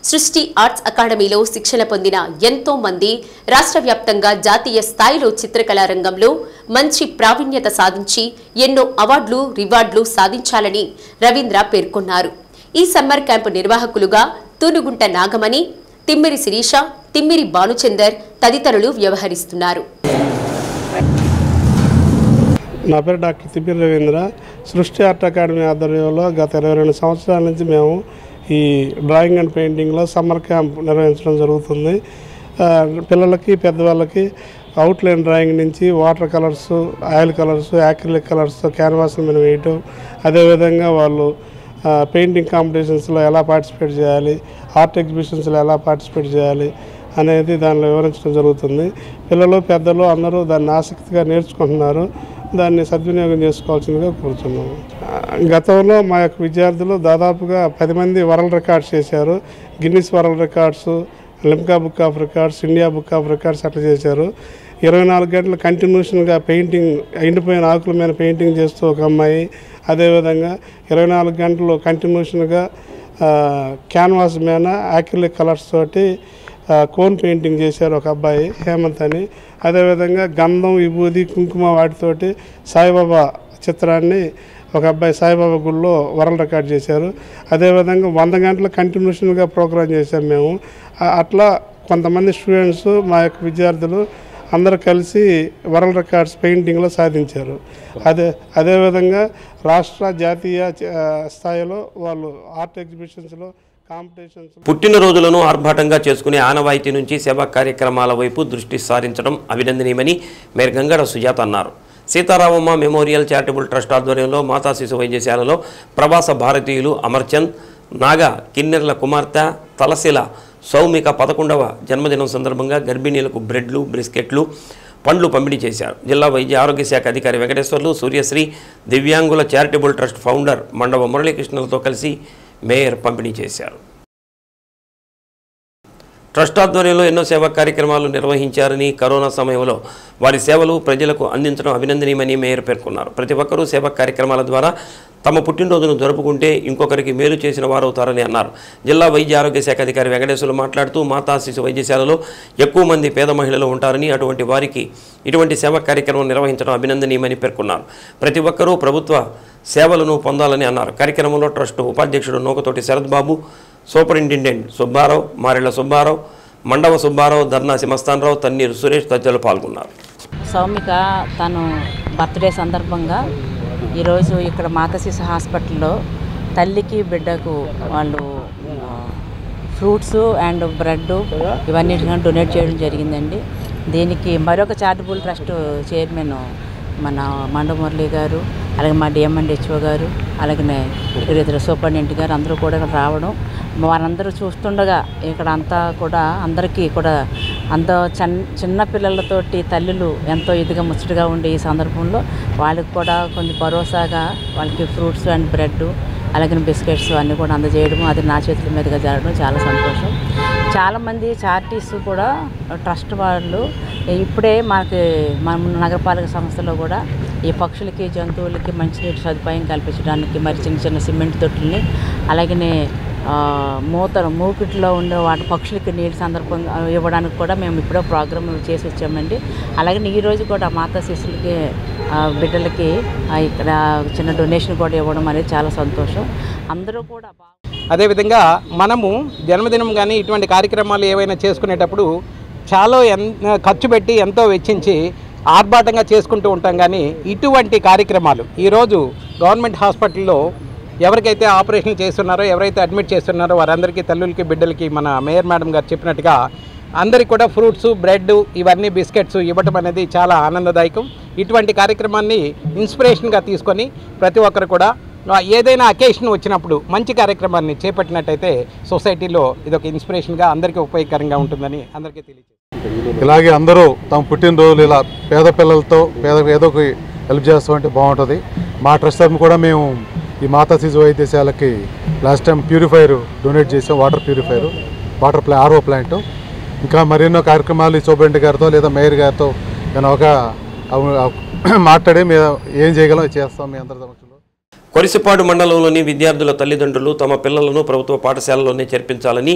సృష్టి ఆర్ట్స్ అకాడమీలో శిక్షణ పొందిన ఎంతో మంది రాష్ట్ర వ్యాప్తంగా జాతీయ స్థాయిలో చిత్రకళా రంగంలో మంచి ప్రావీణ్యత సాధించి ఎన్నో అవార్డులు, రివార్డులు సాధించాలని రవీంద్ర పేర్కొన్నారు. ఈ సమ్మర్ క్యాంపు నిర్వాహకులుగా తూనుగుంట నాగమణి, తిమ్మిరి శిరీష, తిమ్మిరి భానుచందర్ తదితరులు వ్యవహరిస్తున్నారు. నా పేరు డాక్టర్ తిమ్మిరి రవీంద్ర. సృష్టి ఆర్ట్ అకాడమీ ఆధ్వర్యంలో గత 22 సంవత్సరాల నుంచి మేము ఈ డ్రాయింగ్ అండ్ పెయింటింగ్లో సమ్మర్ క్యాంప్ నిర్వహించడం జరుగుతుంది. పిల్లలకి, పెద్దవాళ్ళకి అవుట్లైన్ డ్రాయింగ్ నుంచి water colours, oil colours, acrylic colours canvas మీద వేయటం, అదేవిధంగా వాళ్ళు పెయింటింగ్ కాంపిటీషన్స్లో ఎలా పార్టిసిపేట్ చేయాలి, ఆర్ట్ ఎగ్జిబిషన్స్లో ఎలా పార్టిసిపేట్ చేయాలి అనేది దానిలో వివరించడం జరుగుతుంది. పిల్లలు, పెద్దలు అందరూ దాన్ని ఆసక్తిగా నేర్చుకుంటున్నారు. దాన్ని సద్వినియోగం చేసుకోవాల్సిందిగా కోరుతున్నాము. గతంలో మా యొక్క విద్యార్థులు దాదాపుగా 10 మంది వరల్డ్ రికార్డ్స్ చేశారు. Guinness world records, Limca book of records, India book of records అట్లా చేశారు. 24 గంటలు కంటిన్యూషన్గా పెయింటింగ్, ఎండిపోయిన ఆకుల మీద పెయింటింగ్ చేస్తూ ఒక అమ్మాయి, అదేవిధంగా 24 గంటలు కంటిన్యూషన్గా క్యాన్వాస్ మీద యాక్రిలిక్ కలర్స్ తోటి కోన్ పెయింటింగ్ చేశారు ఒక అబ్బాయి, హేమంత్ అని. అదేవిధంగా గంధం, విభూది, కుంకుమ వాటితోటి సాయిబాబా చిత్రాన్ని ఒక అబ్బాయి సాయిబాబా గుళ్ళో వరల్డ్ రికార్డ్ చేశారు. అదేవిధంగా 100 గంటలు కంటిన్యూషన్గా ప్రోగ్రామ్ చేశాం మేము. అట్లా కొంతమంది స్టూడెంట్స్, మా యొక్క విద్యార్థులు అందరూ కలిసి వరల్డ్ రికార్డ్స్ పెయింటింగ్లో సాధించారు. అదేవిధంగా రాష్ట్ర, జాతీయ స్థాయిలో వాళ్ళు ఆర్ట్ ఎగ్జిబిషన్స్లో పుట్టినరోజులను ఆర్భాటంగా చేసుకునే ఆనవాయితీ నుంచి సేవా కార్యక్రమాల వైపు దృష్టి సారించడం అభినందనీయమని మేయర్ గంగడ సుజాత అన్నారు. సీతారామమ్మ మెమోరియల్ చారిటబుల్ ట్రస్ట్ ఆధ్వర్యంలో మాతా శిశు వైద్యశాలలో ప్రవాస భారతీయులు అమర్చంద్, నాగా, కిన్నెర్ల కుమార్తె తలశీల సౌమిక 11వ జన్మదినం సందర్భంగా గర్భిణీలకు బ్రెడ్లు, బిస్కెట్లు, పండ్లు పంపిణీ చేశారు. జిల్లా వైద్య ఆరోగ్య శాఖ అధికారి వెంకటేశ్వర్లు, సూర్యశ్రీ, దివ్యాంగుల చారిటబుల్ ట్రస్ట్ ఫౌండర్ మండవ మురళీకృష్ణలతో కలిసి మేయర్ పంపిణీ చేశారు. ట్రస్ట్ ఆధ్వర్యంలో ఎన్నో సేవా కార్యక్రమాలు నిర్వహించారని, కరోనా సమయంలో వారి సేవలు ప్రజలకు అందించడం అభినందనీయమని మేయర్ పేర్కొన్నారు. ప్రతి ఒక్కరూ సేవా కార్యక్రమాల ద్వారా తమ పుట్టినరోజును జరుపుకుంటే ఇంకొకరికి మేలు చేసిన వారవుతారని అన్నారు. జిల్లా వైద్య ఆరోగ్య శాఖ అధికారి వెంకటేశ్వర్లు మాట్లాడుతూ మాతా శిశు వైద్యశాలలో ఎక్కువ మంది పేద మహిళలు ఉంటారని, అటువంటి వారికి ఇటువంటి సేవా కార్యక్రమం నిర్వహించడం అభినందనీయమని పేర్కొన్నారు. ప్రతి ఒక్కరూ ప్రభుత్వ సేవలను పొందాలని అన్నారు. కార్యక్రమంలో ట్రస్ట్ ఉపాధ్యక్షుడు నూకతోటి శరత్ బాబు, సూపరింటెండెంట్ సుబ్బారావు, మారెళ్ల సుబ్బారావు, మండవ సుబ్బారావు, ధర్నాసి మస్తానరావు, తన్నీరు సురేష్ తదితరులు పాల్గొన్నారు. సౌమిక తను బర్త్డే సందర్భంగా ఈరోజు ఇక్కడ మాతా శిశు హాస్పిటల్లో తల్లికి, బిడ్డకు వాళ్ళు ఫ్రూట్స్ అండ్ బ్రెడ్ ఇవన్నిటిని డొనేట్ చేయడం జరిగిందండి. దీనికి మరొక చారిటబుల్ ట్రస్ట్ చైర్మన్ మన మండవ మురళి గారు, అలాగే మా డిఎంఎండ్హెచ్ఓ గారు, అలాగే ఇద్దరు సూపరింటెండెంట్ గారు అందరూ కూడా ఇక్కడ రావడం, వారందరూ చూస్తుండగా ఇక్కడ అంతా కూడా అందరికీ కూడా చిన్న పిల్లలతోటి తల్లులు ఎంతో ఇదిగా ముచ్చటగా ఉండే ఈ సందర్భంలో వాళ్ళకి కూడా కొంచెం భరోసాగా వాళ్ళకి ఫ్రూట్స్ అండ్ బ్రెడ్, అలాగే బిస్కెట్స్ అన్నీ కూడా అందజేయడం, అది నా చేతుల మీదుగా జరగడం చాలా సంతోషం. చాలామంది చారిటీస్ కూడా ట్రస్ట్ వాళ్ళు ఇప్పుడే మన నగరపాలక సంస్థలో కూడా ఈ పక్షులకి, జంతువులకి మంచినీటి సదుపాయం కల్పించడానికి మరి చిన్న చిన్న సిమెంట్ తొట్టుల్ని, అలాగే మూకిట్లో ఉండే వాటి పక్షులకి నీటి సందర్భంగా ఇవ్వడానికి కూడా మేము ఇప్పుడో ప్రోగ్రామ్ చేసి వచ్చామండి. అలాగే ఈరోజు కూడా మాతా శిశులకి బిడ్డలకి ఇక్కడ చిన్న డొనేషన్ కూడా ఇవ్వడం అనేది చాలా సంతోషం. అందరూ కూడా అదేవిధంగా మనము జన్మదినం కానీ ఇటువంటి కార్యక్రమాలు ఏవైనా చేసుకునేటప్పుడు చాలా ఖర్చు పెట్టి ఎంతో వెచ్చించి ఆర్భాటంగా చేసుకుంటూ ఉంటాం. కానీ ఇటువంటి కార్యక్రమాలు ఈరోజు గవర్నమెంట్ హాస్పిటల్లో ఎవరికైతే ఆపరేషన్ చేస్తున్నారో, ఎవరైతే అడ్మిట్ చేస్తున్నారో వారందరికీ, తల్లులకి బిడ్డలకి మన మేయర్ మేడం గారు చెప్పినట్టుగా అందరికీ కూడా ఫ్రూట్స్, బ్రెడ్, ఇవన్నీ బిస్కెట్స్ ఇవ్వటం అనేది చాలా ఆనందదాయకం. ఇటువంటి కార్యక్రమాన్ని ఇన్స్పిరేషన్గా తీసుకొని ప్రతి ఒక్కరు కూడా ఏదైనా అకేషన్ వచ్చినప్పుడు మంచి కార్యక్రమాన్ని చేపట్టినట్టయితే సొసైటీలో ఇదొక ఇన్స్పిరేషన్గా అందరికీ ఉపయోగకరంగా ఉంటుందని అందరికీ తెలియజేస్తాను. ఇలాగే అందరూ తమ పుట్టినరోజులు ఇలా పేద పిల్లలతో ఏదో ఒక హెల్ప్ చేస్తామంటే బాగుంటుంది. మా ట్రస్ట్ తరఫున కూడా మేము ఈ మాతా శిశు వైద్యశాలకి లాస్ట్ టైం ప్యూరిఫైయర్ డొనేట్ చేసాం, వాటర్ ప్యూరిఫైయర్, ఆర్ఓ ప్లాంట్. ఇంకా మరెన్నో కార్యక్రమాలు సూపరింటెండెంట్ గారితో లేదా మేయర్ గారితో నేను ఒక మాట్లాడి మేము ఏం చేయగలం చేస్తాం మీ అందరి సమక్షంలో. కొరిసిపాడు మండలంలోని విద్యార్థుల తల్లిదండ్రులు తమ పిల్లలను ప్రభుత్వ పాఠశాలలోనే చేర్పించాలని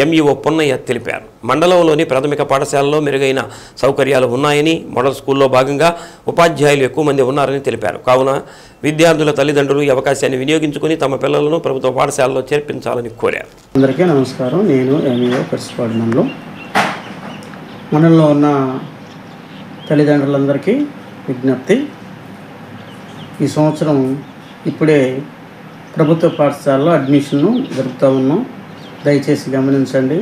ఎంఈఓ పొన్నయ్య తెలిపారు. మండలంలోని ప్రాథమిక పాఠశాలలో మెరుగైన సౌకర్యాలు ఉన్నాయని, మోడల్ స్కూల్లో భాగంగా ఉపాధ్యాయులు ఎక్కువ మంది ఉన్నారని తెలిపారు. కావున విద్యార్థుల తల్లిదండ్రులు ఈ అవకాశాన్ని వినియోగించుకుని తమ పిల్లలను ప్రభుత్వ పాఠశాలలో చేర్పించాలని కోరారు. అందరికీ నమస్కారం. నేను ఎంఈఓ కొరిసిపాడు మండలంలో ఉన్న తల్లిదండ్రులందరికీ విజ్ఞప్తి. ఈ సంవత్సరం ఇప్పుడే ప్రభుత్వ పాఠశాలలో అడ్మిషన్ను జరుపుతూ ఉన్నాం. దయచేసి గమనించండి.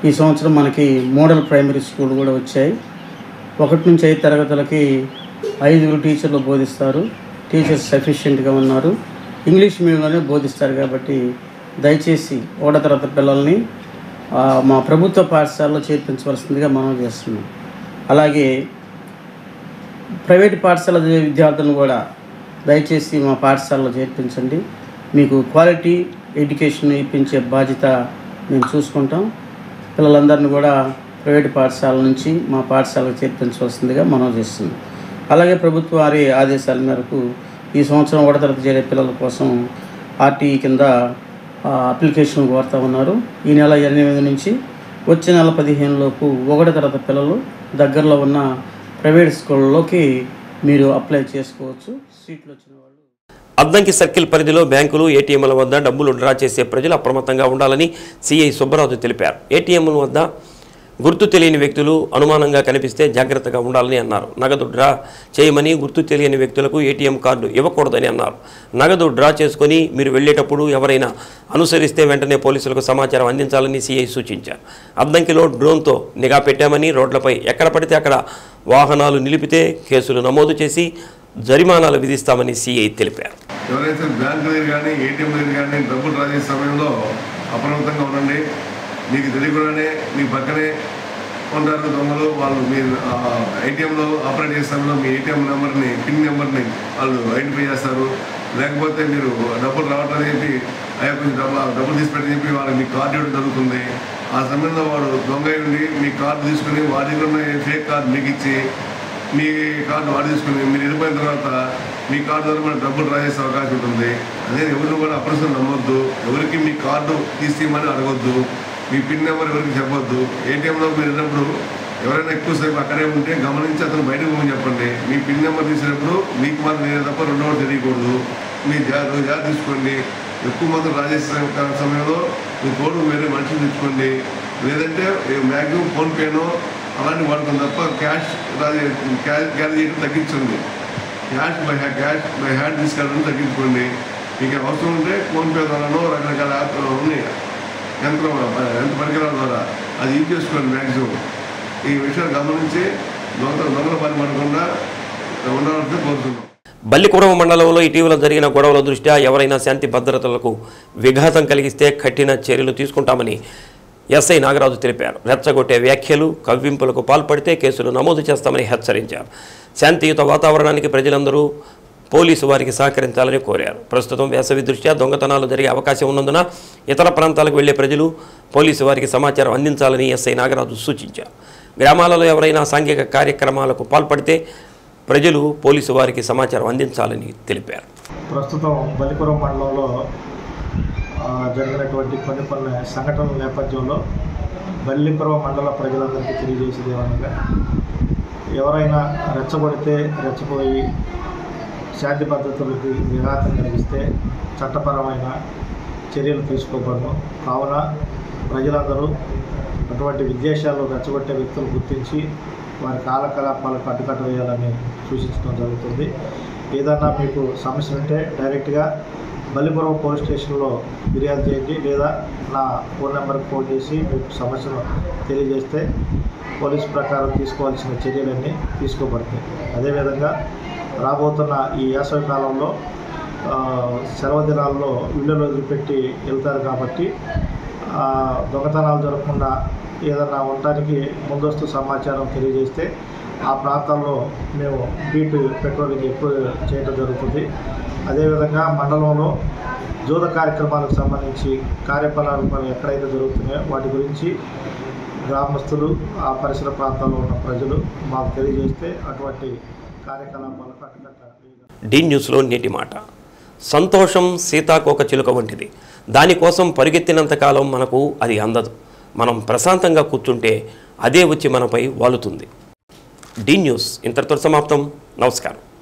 ఈ సంవత్సరం మనకి మోడల్ ప్రైమరీ స్కూల్ కూడా వచ్చాయి. 1 నుంచి 5 తరగతులకి 5 టీచర్లు బోధిస్తారు. టీచర్స్ సఫిషియెంట్గా ఉన్నారు. ఇంగ్లీష్ మీడియంలోనే బోధిస్తారు. కాబట్టి దయచేసి 1వ తరగతి పిల్లల్ని మా ప్రభుత్వ పాఠశాలలో చేర్పించవలసిందిగా మనం చేస్తున్నాం. అలాగే ప్రైవేట్ పాఠశాల విద్యార్థులను కూడా దయచేసి మా పాఠశాలలో చేర్పించండి. మీకు క్వాలిటీ ఎడ్యుకేషన్ ఇప్పించే బాధ్యత మేము చూసుకుంటాం. పిల్లలందరినీ కూడా ప్రైవేట్ పాఠశాల నుంచి మా పాఠశాలకు చేర్పించవలసిందిగా మనం చేస్తున్నాం. అలాగే ప్రభుత్వ వారి ఆదేశాల మేరకు ఈ సంవత్సరం 1వ తరగతి చేరే పిల్లల కోసం ఆర్టీఈ కింద అప్లికేషన్ కోరుతూ ఉన్నారు. ఈ నెల 8 నుంచి వచ్చే నెల 15 లోపు 1వ తరగతి పిల్లలు దగ్గరలో ఉన్న ప్రైవేట్ స్కూళ్ళలోకి మీరు అప్లై చేసుకోవచ్చు. సీట్లు వచ్చిన వాళ్ళు అద్దంకి సర్కిల్ పరిధిలో బ్యాంకులు, ఏటీఎంల వద్ద డబ్బులు డ్రా చేసే ప్రజలు అప్రమత్తంగా ఉండాలని సిఐ సుబ్బరాజు తెలిపారు. ఏటీఎంల వద్ద గుర్తు తెలియని వ్యక్తులు అనుమానంగా కనిపిస్తే జాగ్రత్తగా ఉండాలని అన్నారు. నగదు డ్రా చేయమని గుర్తు తెలియని వ్యక్తులకు ఏటీఎం కార్డు ఇవ్వకూడదని అన్నారు. నగదు డ్రా చేసుకొని మీరు వెళ్ళేటప్పుడు ఎవరైనా అనుసరిస్తే వెంటనే పోలీసులకు సమాచారం అందించాలని సిఐ సూచించారు. అద్దంకిలో డ్రోన్తో నిఘా పెట్టామని, రోడ్లపై ఎక్కడ పడితే అక్కడ వాహనాలు నిలిపితే కేసులు నమోదు చేసి జరిమానాలు విధిస్తామని సిఐ తెలిపారు. ఎవరైతే బ్యాంకు దగ్గర కానీ ఏటీఎం దగ్గర కానీ డబ్బులు డ్రా చేసే సమయంలో అప్రమత్తంగా ఉండండి. మీకు తెలియకుండానే మీ పక్కనే ఉంటారు దొంగలు. వాళ్ళు మీ ఏటీఎంలో ఆపరేట్ చేసే సమయంలో మీ ఏటీఎం నెంబర్ని, పిన్ నెంబర్ని వాళ్ళు ఐడెంటిఫై చేస్తారు. లేకపోతే మీరు డబ్బులు రావట్లేదు చెప్పి అయ్యా కొంచెం డబ్బులు తీసిపెట్టి చెప్పి వాళ్ళకి మీ కార్డు ఇవ్వడం జరుగుతుంది. ఆ సమయంలో వాడు దొంగ ఉండి మీ కార్డు తీసుకుని వాడి దగ్గర ఉన్న ఫేక్ కార్డు మీకు ఇచ్చి మీ కార్డు వాడు తీసుకుని మీరు వెళ్ళిపోయిన తర్వాత మీ కార్డు ద్వారా మనకు డబ్బులు డ్రా చేసే అవకాశం ఉంటుంది. అదే ఎవరిని కూడా అప్రసరం నమ్మొద్దు. ఎవరికి మీ కార్డు తీసేయమని అడగొద్దు. మీ పిన్ నెంబర్ ఎవరికి చెప్పొద్దు. ఏటీఎంలో మీరు వెళ్ళినప్పుడు ఎవరైనా ఎక్కువసేపు అక్కడే ఉంటే గమనించి అతను బయటకు పోమని చెప్పండి. మీ పిన్ నెంబర్ తీసినప్పుడు మీకు మాత్రం నేనే తప్ప రెండో తెలియకూడదు. మీ జాగ్రత్త తీసుకోండి. ఎక్కువ మంది డ్రా చేసే సమయంలో మీ తోడు వేరే మనుషులు తెచ్చుకోండి. లేదంటే మ్యాక్సిమం ఫోన్పేనో అలాంటి వాడుతుంది తప్ప క్యాష్ క్యారీ చేయడం తగ్గించండి. క్యాష్ బై హ్యాండ్ తీసుకెళ్ళడం తగ్గించుకోండి. మీకు అవసరం ఉంటే ఫోన్పే ద్వారానో రకరకాల యాప్లు ఉన్నాయి, యంత్ర పరికరాల ద్వారా అది యూజ్ చేసుకోండి. మ్యాక్సిమం ఈ విషయాలు గమనించి దొంగల పని పడకుండా ఉండవలసింది కోరుతున్నాం. బల్లికురవ మండలంలో ఇటీవల జరిగిన గొడవల దృష్ట్యా ఎవరైనా శాంతి భద్రతలకు విఘాతం కలిగిస్తే కఠిన చర్యలు తీసుకుంటామని ఎస్ఐ నాగరాజు తెలిపారు. రెచ్చగొట్టే వ్యాఖ్యలు, కవ్వింపులకు పాల్పడితే కేసులు నమోదు చేస్తామని హెచ్చరించారు. శాంతియుత వాతావరణానికి ప్రజలందరూ పోలీసు వారికి సహకరించాలని కోరారు. ప్రస్తుతం వేసవి దృష్ట్యా దొంగతనాలు జరిగే అవకాశం ఉన్నందున ఇతర ప్రాంతాలకు వెళ్లే ప్రజలు పోలీసు వారికి సమాచారం అందించాలని ఎస్ఐ నాగరాజు సూచించారు. గ్రామాలలో ఎవరైనా సాంఘిక కార్యక్రమాలకు పాల్పడితే ప్రజలు పోలీసు వారికి సమాచారం అందించాలని తెలిపారు. ప్రస్తుతం బల్లికురం మండలంలో జరిగినటువంటి కొన్ని సంఘటనల నేపథ్యంలో బల్లిపురం మండల ప్రజలందరికీ తెలియజేసేది ఏమనగా ఎవరైనా రెచ్చగొడితే రెచ్చపోయి శాంతి పద్ధతులకి విఘాతం కలిగిస్తే చట్టపరమైన చర్యలు తీసుకోబడను. కావున ప్రజలందరూ అటువంటి విద్వేషాలు రెచ్చగొట్టే వ్యక్తులు గుర్తించి వారి కార్యకలాపాలకు అడ్డుకట్ట వేయాలని సూచించడం జరుగుతుంది. ఏదన్నా మీకు సమస్య ఉంటే డైరెక్ట్గా బల్లిపురం పోలీస్ స్టేషన్లో ఫిర్యాదు చేయండి, లేదా నా ఫోన్ నెంబర్కి ఫోన్ చేసి మీకు సమస్యను తెలియజేస్తే పోలీస్ ప్రకారం తీసుకోవాల్సిన చర్యలన్నీ తీసుకోబడతాయి. అదేవిధంగా రాబోతున్న ఈ వేసవి కాలంలో సెలవు దినాల్లో ఇళ్ళలో వదిలిపెట్టి వెళ్తారు కాబట్టి దొంగతనాలు జరగకుండా ఏదన్నా ఉండడానికి ముందస్తు సమాచారం తెలియజేస్తే ఆ ప్రాంతాల్లో మేము బీట్ పెట్రోలింగ్ ఎక్కువ చేయడం జరుగుతుంది. అదేవిధంగా మండలంలో జూద కార్యక్రమాలకు సంబంధించి కార్యకలాపాలు ఎక్కడైతే జరుగుతున్నాయో వాటి గురించి గ్రామస్తులు ఆ పరిసర ప్రాంతాల్లో ఉన్న ప్రజలు మాకు తెలియజేస్తే అటువంటి కార్యకలాపాలకు అడ్డుకట్ట. డి న్యూస్లో నేటి మాట. సంతోషం సీతాకోక చిలుక వంటిది. దానికోసం పరిగెత్తినంతకాలం మనకు అది అందదు. మనం ప్రశాంతంగా కూర్చుంటే అదే వచ్చి మనపై వాలుతుంది. డి న్యూస్ ఇంతటితో సమాప్తం. నమస్కారం.